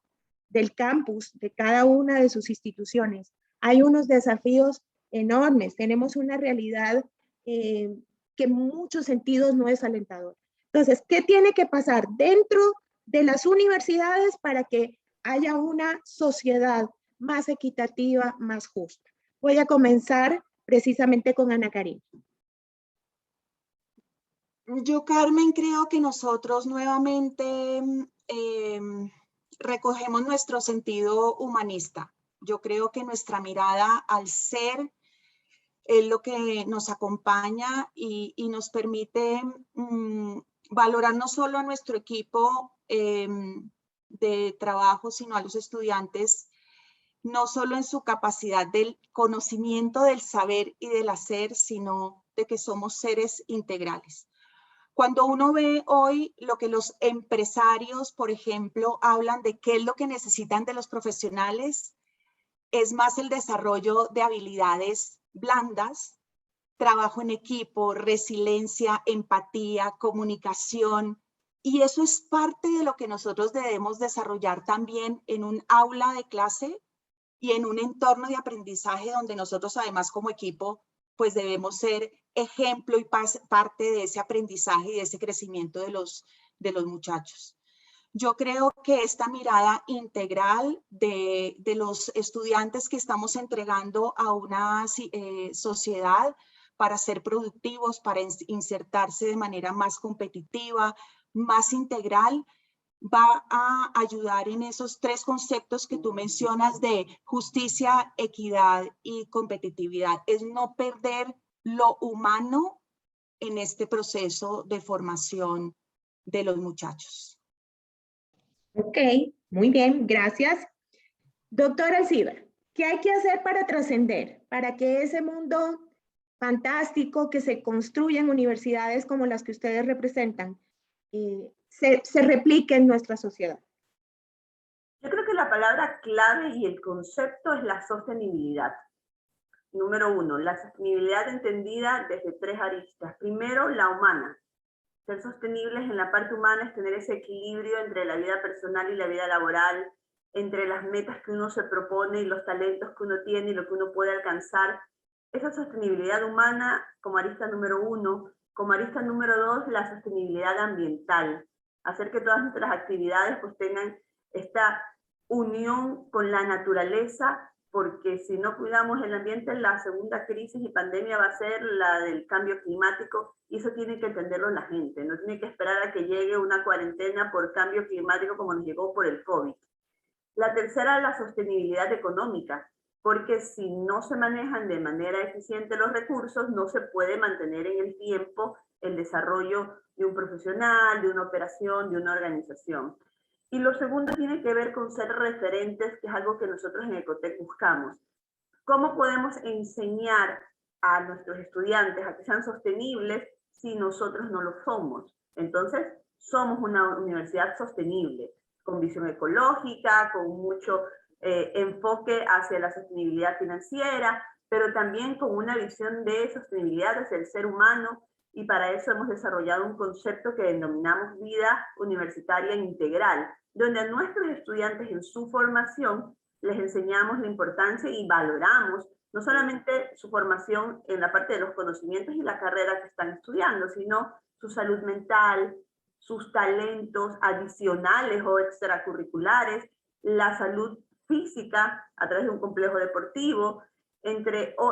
del campus de cada una de sus instituciones hay unos desafíos enormes. Tenemos una realidad que en muchos sentidos no es alentadora. Entonces, ¿qué tiene que pasar dentro de las universidades para que haya una sociedad más equitativa, más justa? Voy a comenzar precisamente con Ana Karina. Yo, Carmen, creo que nosotros nuevamente recogemos nuestro sentido humanista. Yo creo que nuestra mirada al ser es lo que nos acompaña y nos permite valorar no solo a nuestro equipo de trabajo, sino a los estudiantes, no solo en su capacidad del conocimiento, del saber y del hacer, sino de que somos seres integrales. Cuando uno ve hoy lo que los empresarios, por ejemplo, hablan de qué es lo que necesitan de los profesionales, es más el desarrollo de habilidades blandas, trabajo en equipo, resiliencia, empatía, comunicación, y eso es parte de lo que nosotros debemos desarrollar también en un aula de clase y en un entorno de aprendizaje donde nosotros además como equipo pues debemos ser ejemplo y parte de ese aprendizaje y de ese crecimiento de los muchachos. Yo creo que esta mirada integral de los estudiantes que estamos entregando a una sociedad para ser productivos, para insertarse de manera más competitiva, más integral, va a ayudar en esos tres conceptos que tú mencionas de justicia, equidad y competitividad. Es no perder lo humano en este proceso de formación de los muchachos. Ok, muy bien, gracias. Doctora Alcibar, ¿qué hay que hacer para trascender, para que ese mundo fantástico que se construye en universidades como las que ustedes representan se replique en nuestra sociedad? Yo creo que la palabra clave y el concepto es la sostenibilidad. Número uno, la sostenibilidad entendida desde tres aristas. Primero, la humana. Ser sostenibles en la parte humana es tener ese equilibrio entre la vida personal y la vida laboral, entre las metas que uno se propone y los talentos que uno tiene y lo que uno puede alcanzar. Esa sostenibilidad humana como arista número uno. Como arista número dos, la sostenibilidad ambiental. Hacer que todas nuestras actividades pues tengan esta unión con la naturaleza, porque si no cuidamos el ambiente, la segunda crisis y pandemia va a ser la del cambio climático, y eso tiene que entenderlo la gente, no tiene que esperar a que llegue una cuarentena por cambio climático como nos llegó por el COVID. La tercera, la sostenibilidad económica, porque si no se manejan de manera eficiente los recursos, no se puede mantener en el tiempo el desarrollo de un profesional, de una operación, de una organización. Y lo segundo tiene que ver con ser referentes, que es algo que nosotros en Ecotec buscamos. ¿Cómo podemos enseñar a nuestros estudiantes a que sean sostenibles si nosotros no lo somos? Entonces, somos una universidad sostenible, con visión ecológica, con mucho enfoque hacia la sostenibilidad financiera, pero también con una visión de sostenibilidad hacia el ser humano, y para eso hemos desarrollado un concepto que denominamos vida universitaria integral, donde a nuestros estudiantes en su formación les enseñamos la importancia y valoramos no solamente su formación en la parte de los conocimientos y la carrera que están estudiando, sino su salud mental, sus talentos adicionales o extracurriculares, la salud física a través de un complejo deportivo,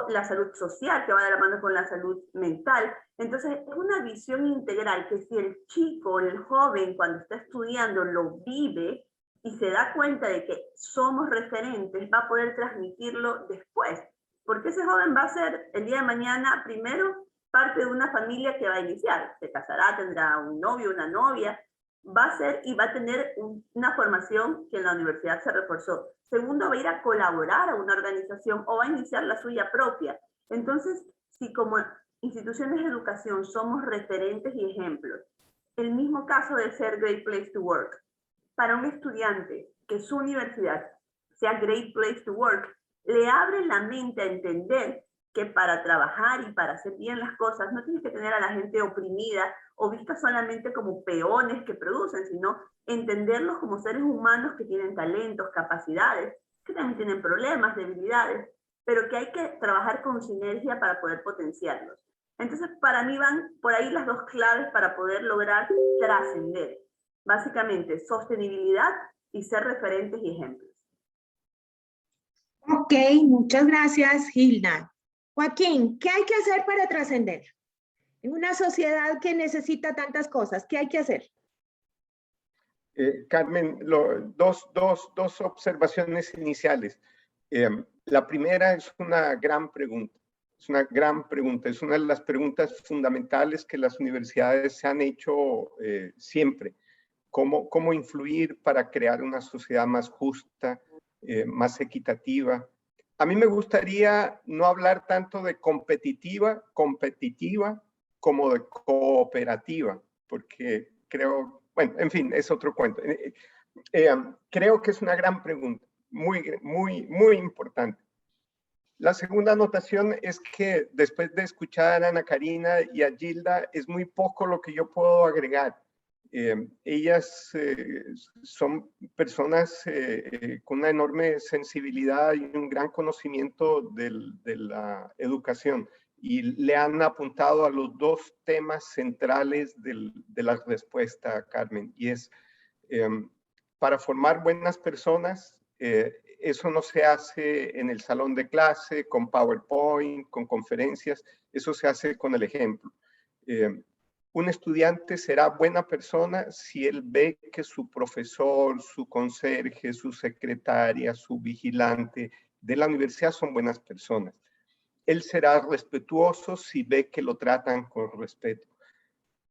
la salud social que va de la mano con la salud mental. Entonces es una visión integral que si el chico, el joven cuando está estudiando lo vive y se da cuenta de que somos referentes, va a poder transmitirlo después, porque ese joven va a ser el día de mañana primero parte de una familia que va a iniciar, se casará, tendrá un novio, una novia, va a ser y va a tener una formación que en la universidad se reforzó. Segundo, va a ir a colaborar a una organización o va a iniciar la suya propia. Entonces, si como instituciones de educación somos referentes y ejemplos, el mismo caso de ser Great Place to Work, para un estudiante que su universidad sea Great Place to Work, le abre la mente a entender que para trabajar y para hacer bien las cosas no tienes que tener a la gente oprimida o vista solamente como peones que producen, sino entenderlos como seres humanos que tienen talentos, capacidades, que también tienen problemas, debilidades, pero que hay que trabajar con sinergia para poder potenciarlos. Entonces, para mí van por ahí las dos claves para poder lograr trascender. Básicamente, sostenibilidad y ser referentes y ejemplos. Ok, muchas gracias, Hilda. Joaquín, ¿qué hay que hacer para trascender? En una sociedad que necesita tantas cosas, ¿qué hay que hacer? Carmen, dos observaciones iniciales. La primera es una gran pregunta. Es una gran pregunta. Es una de las preguntas fundamentales que las universidades se han hecho siempre. ¿Cómo influir para crear una sociedad más justa, más equitativa? A mí me gustaría no hablar tanto de competitiva, como de cooperativa, porque creo, bueno, en fin, es otro cuento. Creo que es una gran pregunta, muy importante. La segunda anotación es que después de escuchar a Ana Karina y a Gilda, es muy poco lo que yo puedo agregar. Ellas son personas con una enorme sensibilidad y un gran conocimiento de la educación y le han apuntado a los dos temas centrales de la respuesta, Carmen, y es para formar buenas personas, eso no se hace en el salón de clase, con PowerPoint, con conferencias, eso se hace con el ejemplo. Un estudiante será buena persona si él ve que su profesor, su conserje, su secretaria, su vigilante de la universidad son buenas personas. Él será respetuoso si ve que lo tratan con respeto.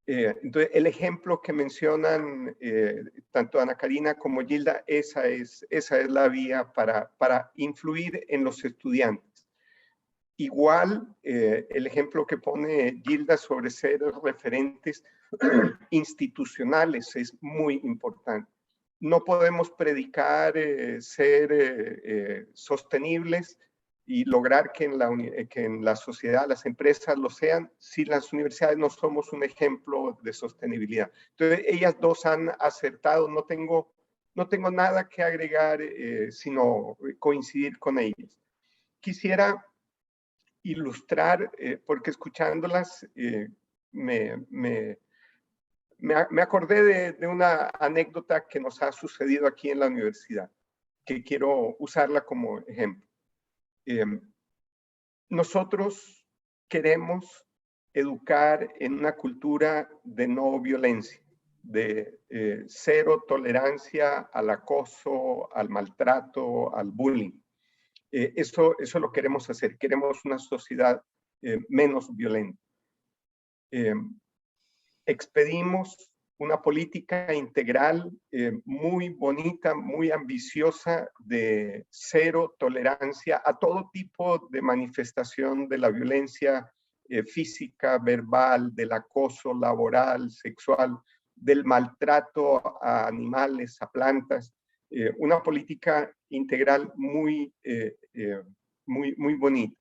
Entonces, el ejemplo que mencionan tanto Ana Karina como Gilda, esa es la vía para influir en los estudiantes. Igual, el ejemplo que pone Gilda sobre ser referentes institucionales es muy importante. No podemos predicar ser sostenibles y lograr que en la sociedad las empresas lo sean si las universidades no somos un ejemplo de sostenibilidad. Entonces, ellas dos han acertado, no tengo nada que agregar, sino coincidir con ellas. Quisiera ilustrar, porque escuchándolas me acordé de una anécdota que nos ha sucedido aquí en la universidad, que quiero usarla como ejemplo. Nosotros queremos educar en una cultura de no violencia, de cero tolerancia al acoso, al maltrato, al bullying. Eso lo queremos hacer. Queremos una sociedad menos violenta. Expedimos una política integral muy bonita, muy ambiciosa de cero tolerancia a todo tipo de manifestación de la violencia física, verbal, del acoso laboral, sexual, del maltrato a animales, a plantas. Una política integral muy bonita.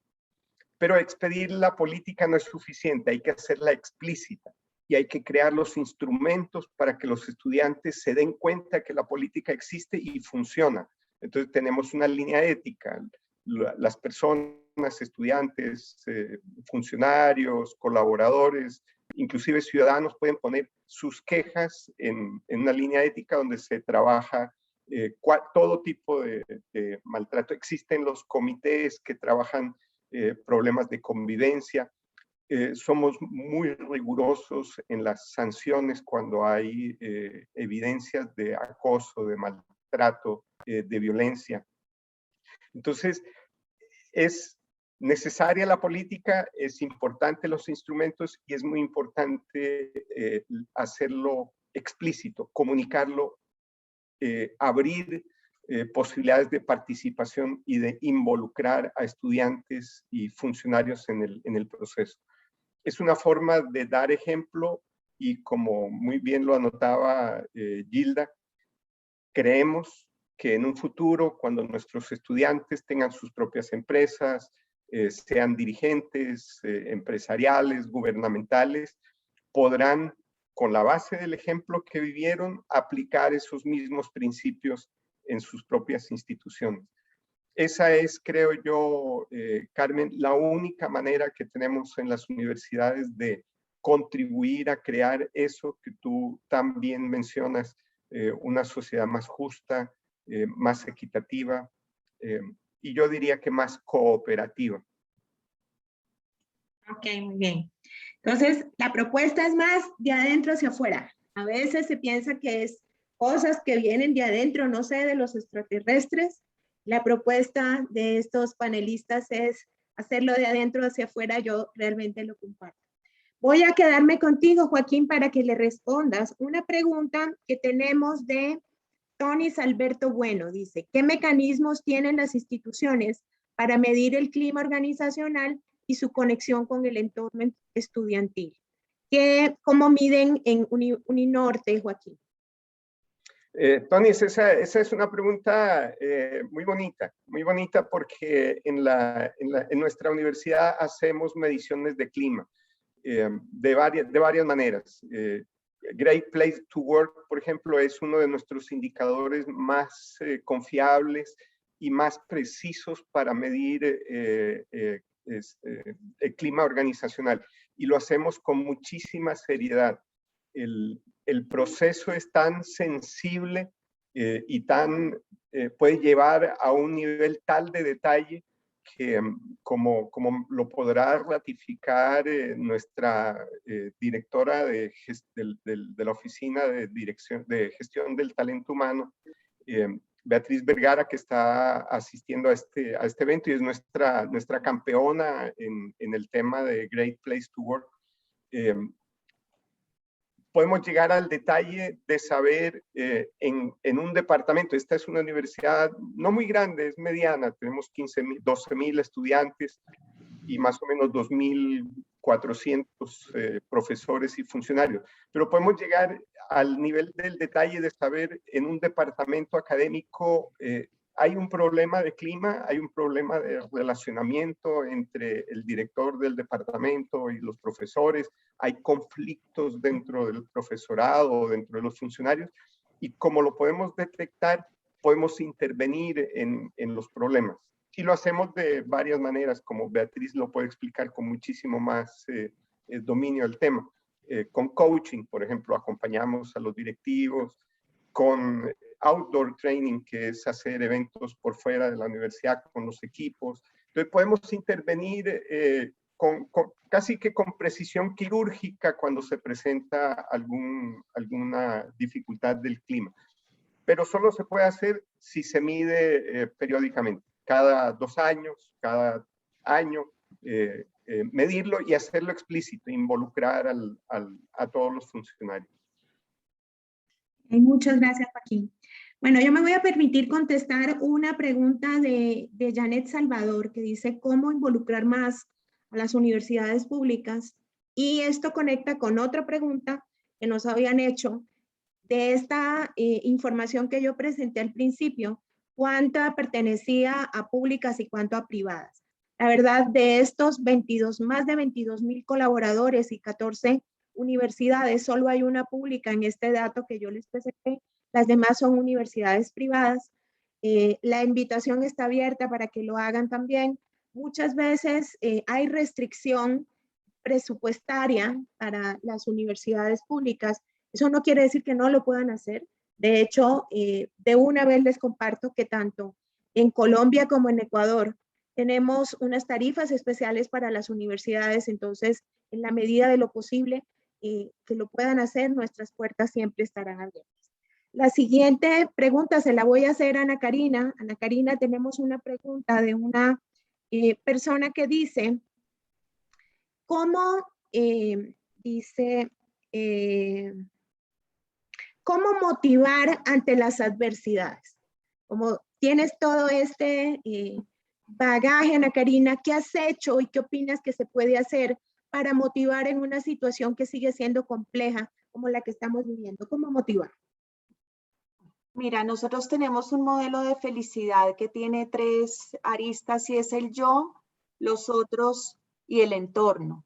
Pero expedir la política no es suficiente, hay que hacerla explícita y hay que crear los instrumentos para que los estudiantes se den cuenta que la política existe y funciona. Entonces tenemos una línea ética. Las personas, estudiantes, funcionarios, colaboradores, inclusive ciudadanos pueden poner sus quejas en una línea ética donde se trabaja todo tipo de maltrato. Existen los comités que trabajan problemas de convivencia. Somos muy rigurosos en las sanciones cuando hay evidencias de acoso, de maltrato, de violencia. Entonces, es necesaria la política, es importante los instrumentos y es muy importante hacerlo explícito, comunicarlo, abrir posibilidades de participación y de involucrar a estudiantes y funcionarios en el proceso. Es una forma de dar ejemplo y como muy bien lo anotaba Gilda, creemos que en un futuro, cuando nuestros estudiantes tengan sus propias empresas, sean dirigentes, empresariales, gubernamentales, podrán, con la base del ejemplo que vivieron, aplicar esos mismos principios en sus propias instituciones. Esa es, creo yo, Carmen, la única manera que tenemos en las universidades de contribuir a crear eso que tú también mencionas, una sociedad más justa, más equitativa, y yo diría que más cooperativa. Ok, muy bien. Entonces, la propuesta es más de adentro hacia afuera. A veces se piensa que es cosas que vienen de adentro, no sé, de los extraterrestres. La propuesta de estos panelistas es hacerlo de adentro hacia afuera. Yo realmente lo comparto. Voy a quedarme contigo, Joaquín, para que le respondas una pregunta que tenemos de Tony Alberto Bueno. Dice, ¿qué mecanismos tienen las instituciones para medir el clima organizacional y su conexión con el entorno estudiantil? ¿Cómo miden en Uninorte, Joaquín? Tony, esa es una pregunta muy bonita porque en nuestra universidad hacemos mediciones de clima de varias maneras. Great Place to Work, por ejemplo, es uno de nuestros indicadores más confiables y más precisos para medir el clima organizacional. Y lo hacemos con muchísima seriedad. El proceso es tan sensible y puede llevar a un nivel tal de detalle que, como lo podrá ratificar nuestra directora de la Oficina de Gestión del Talento Humano, Beatriz Vergara, que está asistiendo a este evento y es nuestra campeona en el tema de Great Place to Work. Podemos llegar al detalle de saber en un departamento, esta es una universidad no muy grande, es mediana, tenemos 12,000 estudiantes y más o menos 2,400 profesores y funcionarios, pero podemos llegar al nivel del detalle de saber en un departamento académico hay un problema de clima, hay un problema de relacionamiento entre el director del departamento y los profesores, hay conflictos dentro del profesorado o dentro de los funcionarios, y como lo podemos detectar, podemos intervenir en los problemas. Y lo hacemos de varias maneras, como Beatriz lo puede explicar con muchísimo más dominio del tema. Con coaching, por ejemplo, acompañamos a los directivos, con outdoor training, que es hacer eventos por fuera de la universidad con los equipos. Entonces podemos intervenir casi que con precisión quirúrgica cuando se presenta alguna dificultad del clima. Pero solo se puede hacer si se mide periódicamente, cada 2 años, cada año, medirlo y hacerlo explícito, involucrar a todos los funcionarios. Muchas gracias, Joaquín. Bueno, yo me voy a permitir contestar una pregunta de Janet Salvador, que dice cómo involucrar más a las universidades públicas. Y esto conecta con otra pregunta que nos habían hecho de esta información que yo presenté al principio, cuánta pertenecía a públicas y cuánto a privadas. La verdad, de estos más de 22,000 colaboradores y 14 universidades, solo hay una pública en este dato que yo les presenté, las demás son universidades privadas. La invitación está abierta para que lo hagan también. Muchas veces hay restricción presupuestaria para las universidades públicas. Eso no quiere decir que no lo puedan hacer. De hecho, de una vez les comparto que tanto en Colombia como en Ecuador tenemos unas tarifas especiales para las universidades. Entonces, en la medida de lo posible que lo puedan hacer, nuestras puertas siempre estarán abiertas. La siguiente pregunta se la voy a hacer a Ana Karina. Ana Karina, tenemos una pregunta de una persona que dice, ¿cómo cómo motivar ante las adversidades? Como tienes todo este bagaje, Ana Karina, ¿qué has hecho y qué opinas que se puede hacer para motivar en una situación que sigue siendo compleja como la que estamos viviendo? ¿Cómo motivar? Mira, nosotros tenemos un modelo de felicidad que tiene 3 aristas y es el yo, los otros y el entorno.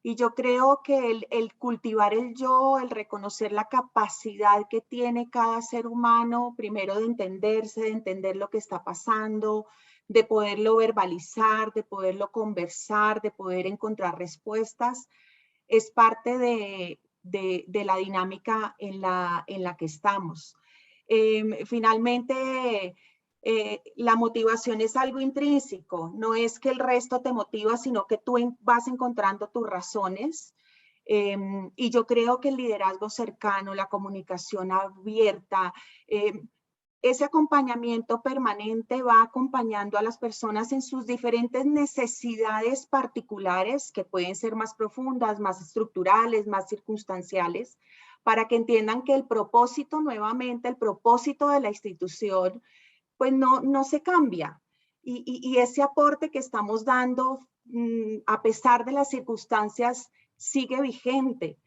Y yo creo que el cultivar el yo, el reconocer la capacidad que tiene cada ser humano, primero de entenderse, de entender lo que está pasando, de poderlo verbalizar, de poderlo conversar, de poder encontrar respuestas, es parte de la dinámica en la que estamos. Finalmente, la motivación es algo intrínseco, no es que el resto te motiva, sino que tú vas encontrando tus razones. Y yo creo que el liderazgo cercano, la comunicación abierta, ese acompañamiento permanente va acompañando a las personas en sus diferentes necesidades particulares, que pueden ser más profundas, más estructurales, más circunstanciales, para que entiendan que el propósito, nuevamente, el propósito de la institución, pues no se cambia. Y ese aporte que estamos dando, a pesar de las circunstancias, sigue vigente.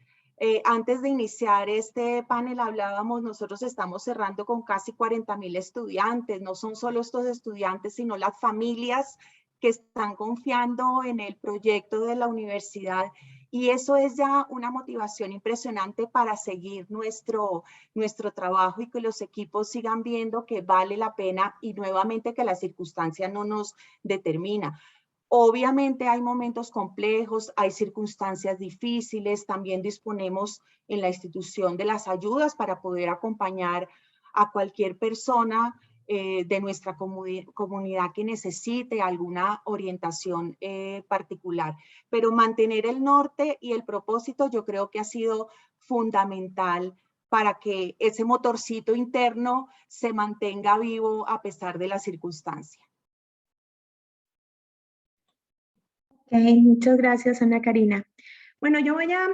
Antes de iniciar este panel hablábamos, nosotros estamos cerrando con casi 40,000 estudiantes. No son solo estos estudiantes, sino las familias que están confiando en el proyecto de la universidad. Y eso es ya una motivación impresionante para seguir nuestro trabajo y que los equipos sigan viendo que vale la pena y nuevamente que la circunstancia no nos determina. Obviamente hay momentos complejos, hay circunstancias difíciles, también disponemos en la institución de las ayudas para poder acompañar a cualquier persona de nuestra comunidad que necesite alguna orientación particular. Pero mantener el norte y el propósito yo creo que ha sido fundamental para que ese motorcito interno se mantenga vivo a pesar de la circunstancia. Okay, muchas gracias, Ana Karina. Bueno, yo voy a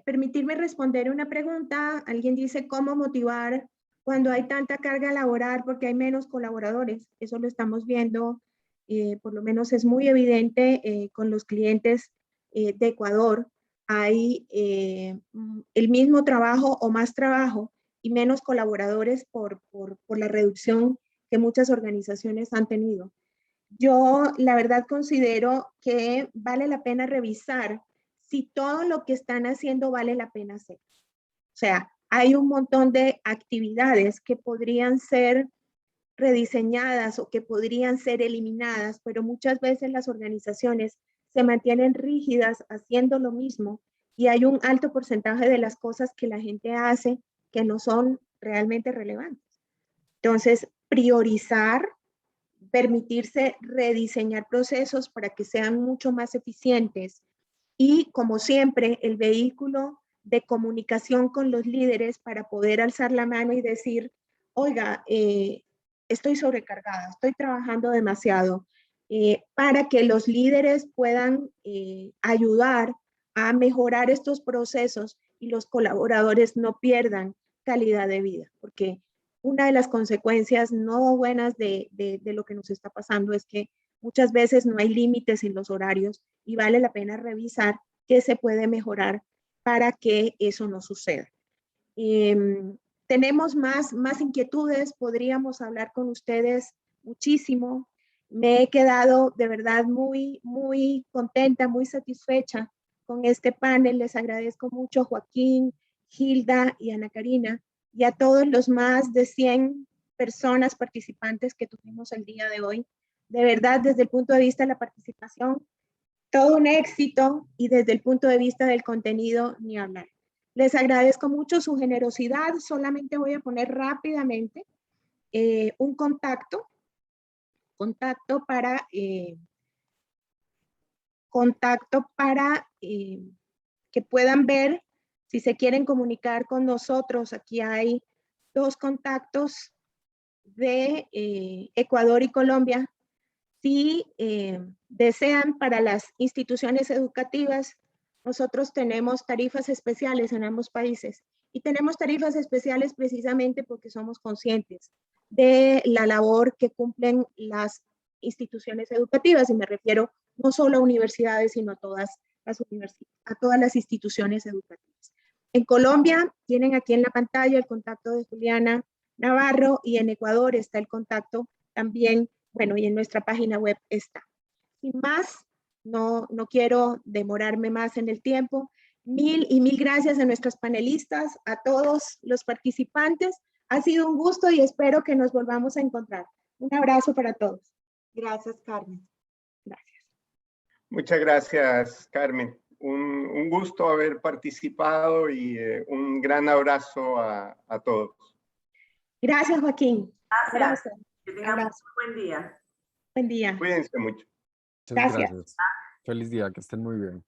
permitirme responder una pregunta. Alguien dice, ¿cómo motivar cuando hay tanta carga laboral porque hay menos colaboradores? Eso lo estamos viendo, por lo menos es muy evidente con los clientes de Ecuador. Hay el mismo trabajo o más trabajo y menos colaboradores por la reducción que muchas organizaciones han tenido. Yo, la verdad, considero que vale la pena revisar si todo lo que están haciendo vale la pena hacer. O sea, hay un montón de actividades que podrían ser rediseñadas o que podrían ser eliminadas, pero muchas veces las organizaciones se mantienen rígidas haciendo lo mismo y hay un alto porcentaje de las cosas que la gente hace que no son realmente relevantes. Entonces, priorizar, permitirse rediseñar procesos para que sean mucho más eficientes y, como siempre, el vehículo de comunicación con los líderes para poder alzar la mano y decir, oiga, estoy sobrecargada, estoy trabajando demasiado, para que los líderes puedan ayudar a mejorar estos procesos y los colaboradores no pierdan calidad de vida, porque una de las consecuencias no buenas de lo que nos está pasando es que muchas veces no hay límites en los horarios y vale la pena revisar qué se puede mejorar para que eso no suceda. Tenemos más inquietudes, podríamos hablar con ustedes muchísimo. Me he quedado de verdad muy contenta, muy satisfecha con este panel. Les agradezco mucho a Joaquín, Hilda y Ana Karina y a todos los más de 100 personas participantes que tuvimos el día de hoy. De verdad, desde el punto de vista de la participación, todo un éxito y desde el punto de vista del contenido, ni hablar. Les agradezco mucho su generosidad. Solamente voy a poner rápidamente un contacto para que puedan ver si se quieren comunicar con nosotros. Aquí hay 2 contactos de Ecuador y Colombia. Si desean, para las instituciones educativas, nosotros tenemos tarifas especiales en ambos países y tenemos tarifas especiales precisamente porque somos conscientes de la labor que cumplen las instituciones educativas, y me refiero no solo a universidades, sino a todas las instituciones educativas. En Colombia tienen aquí en la pantalla el contacto de Juliana Navarro y en Ecuador está el contacto también, bueno, y en nuestra página web está. Sin más, no quiero demorarme más en el tiempo. Mil gracias a nuestros panelistas, a todos los participantes. Ha sido un gusto y espero que nos volvamos a encontrar. Un abrazo para todos. Gracias, Carmen. Gracias. Muchas gracias, Carmen. Un gusto haber participado y un gran abrazo a todos. Gracias, Joaquín. Gracias. Abrazo. Que tengan un Abrazo. buen día. Buen día. Cuídense mucho. Muchas Gracias. gracias. Feliz día, que estén muy bien.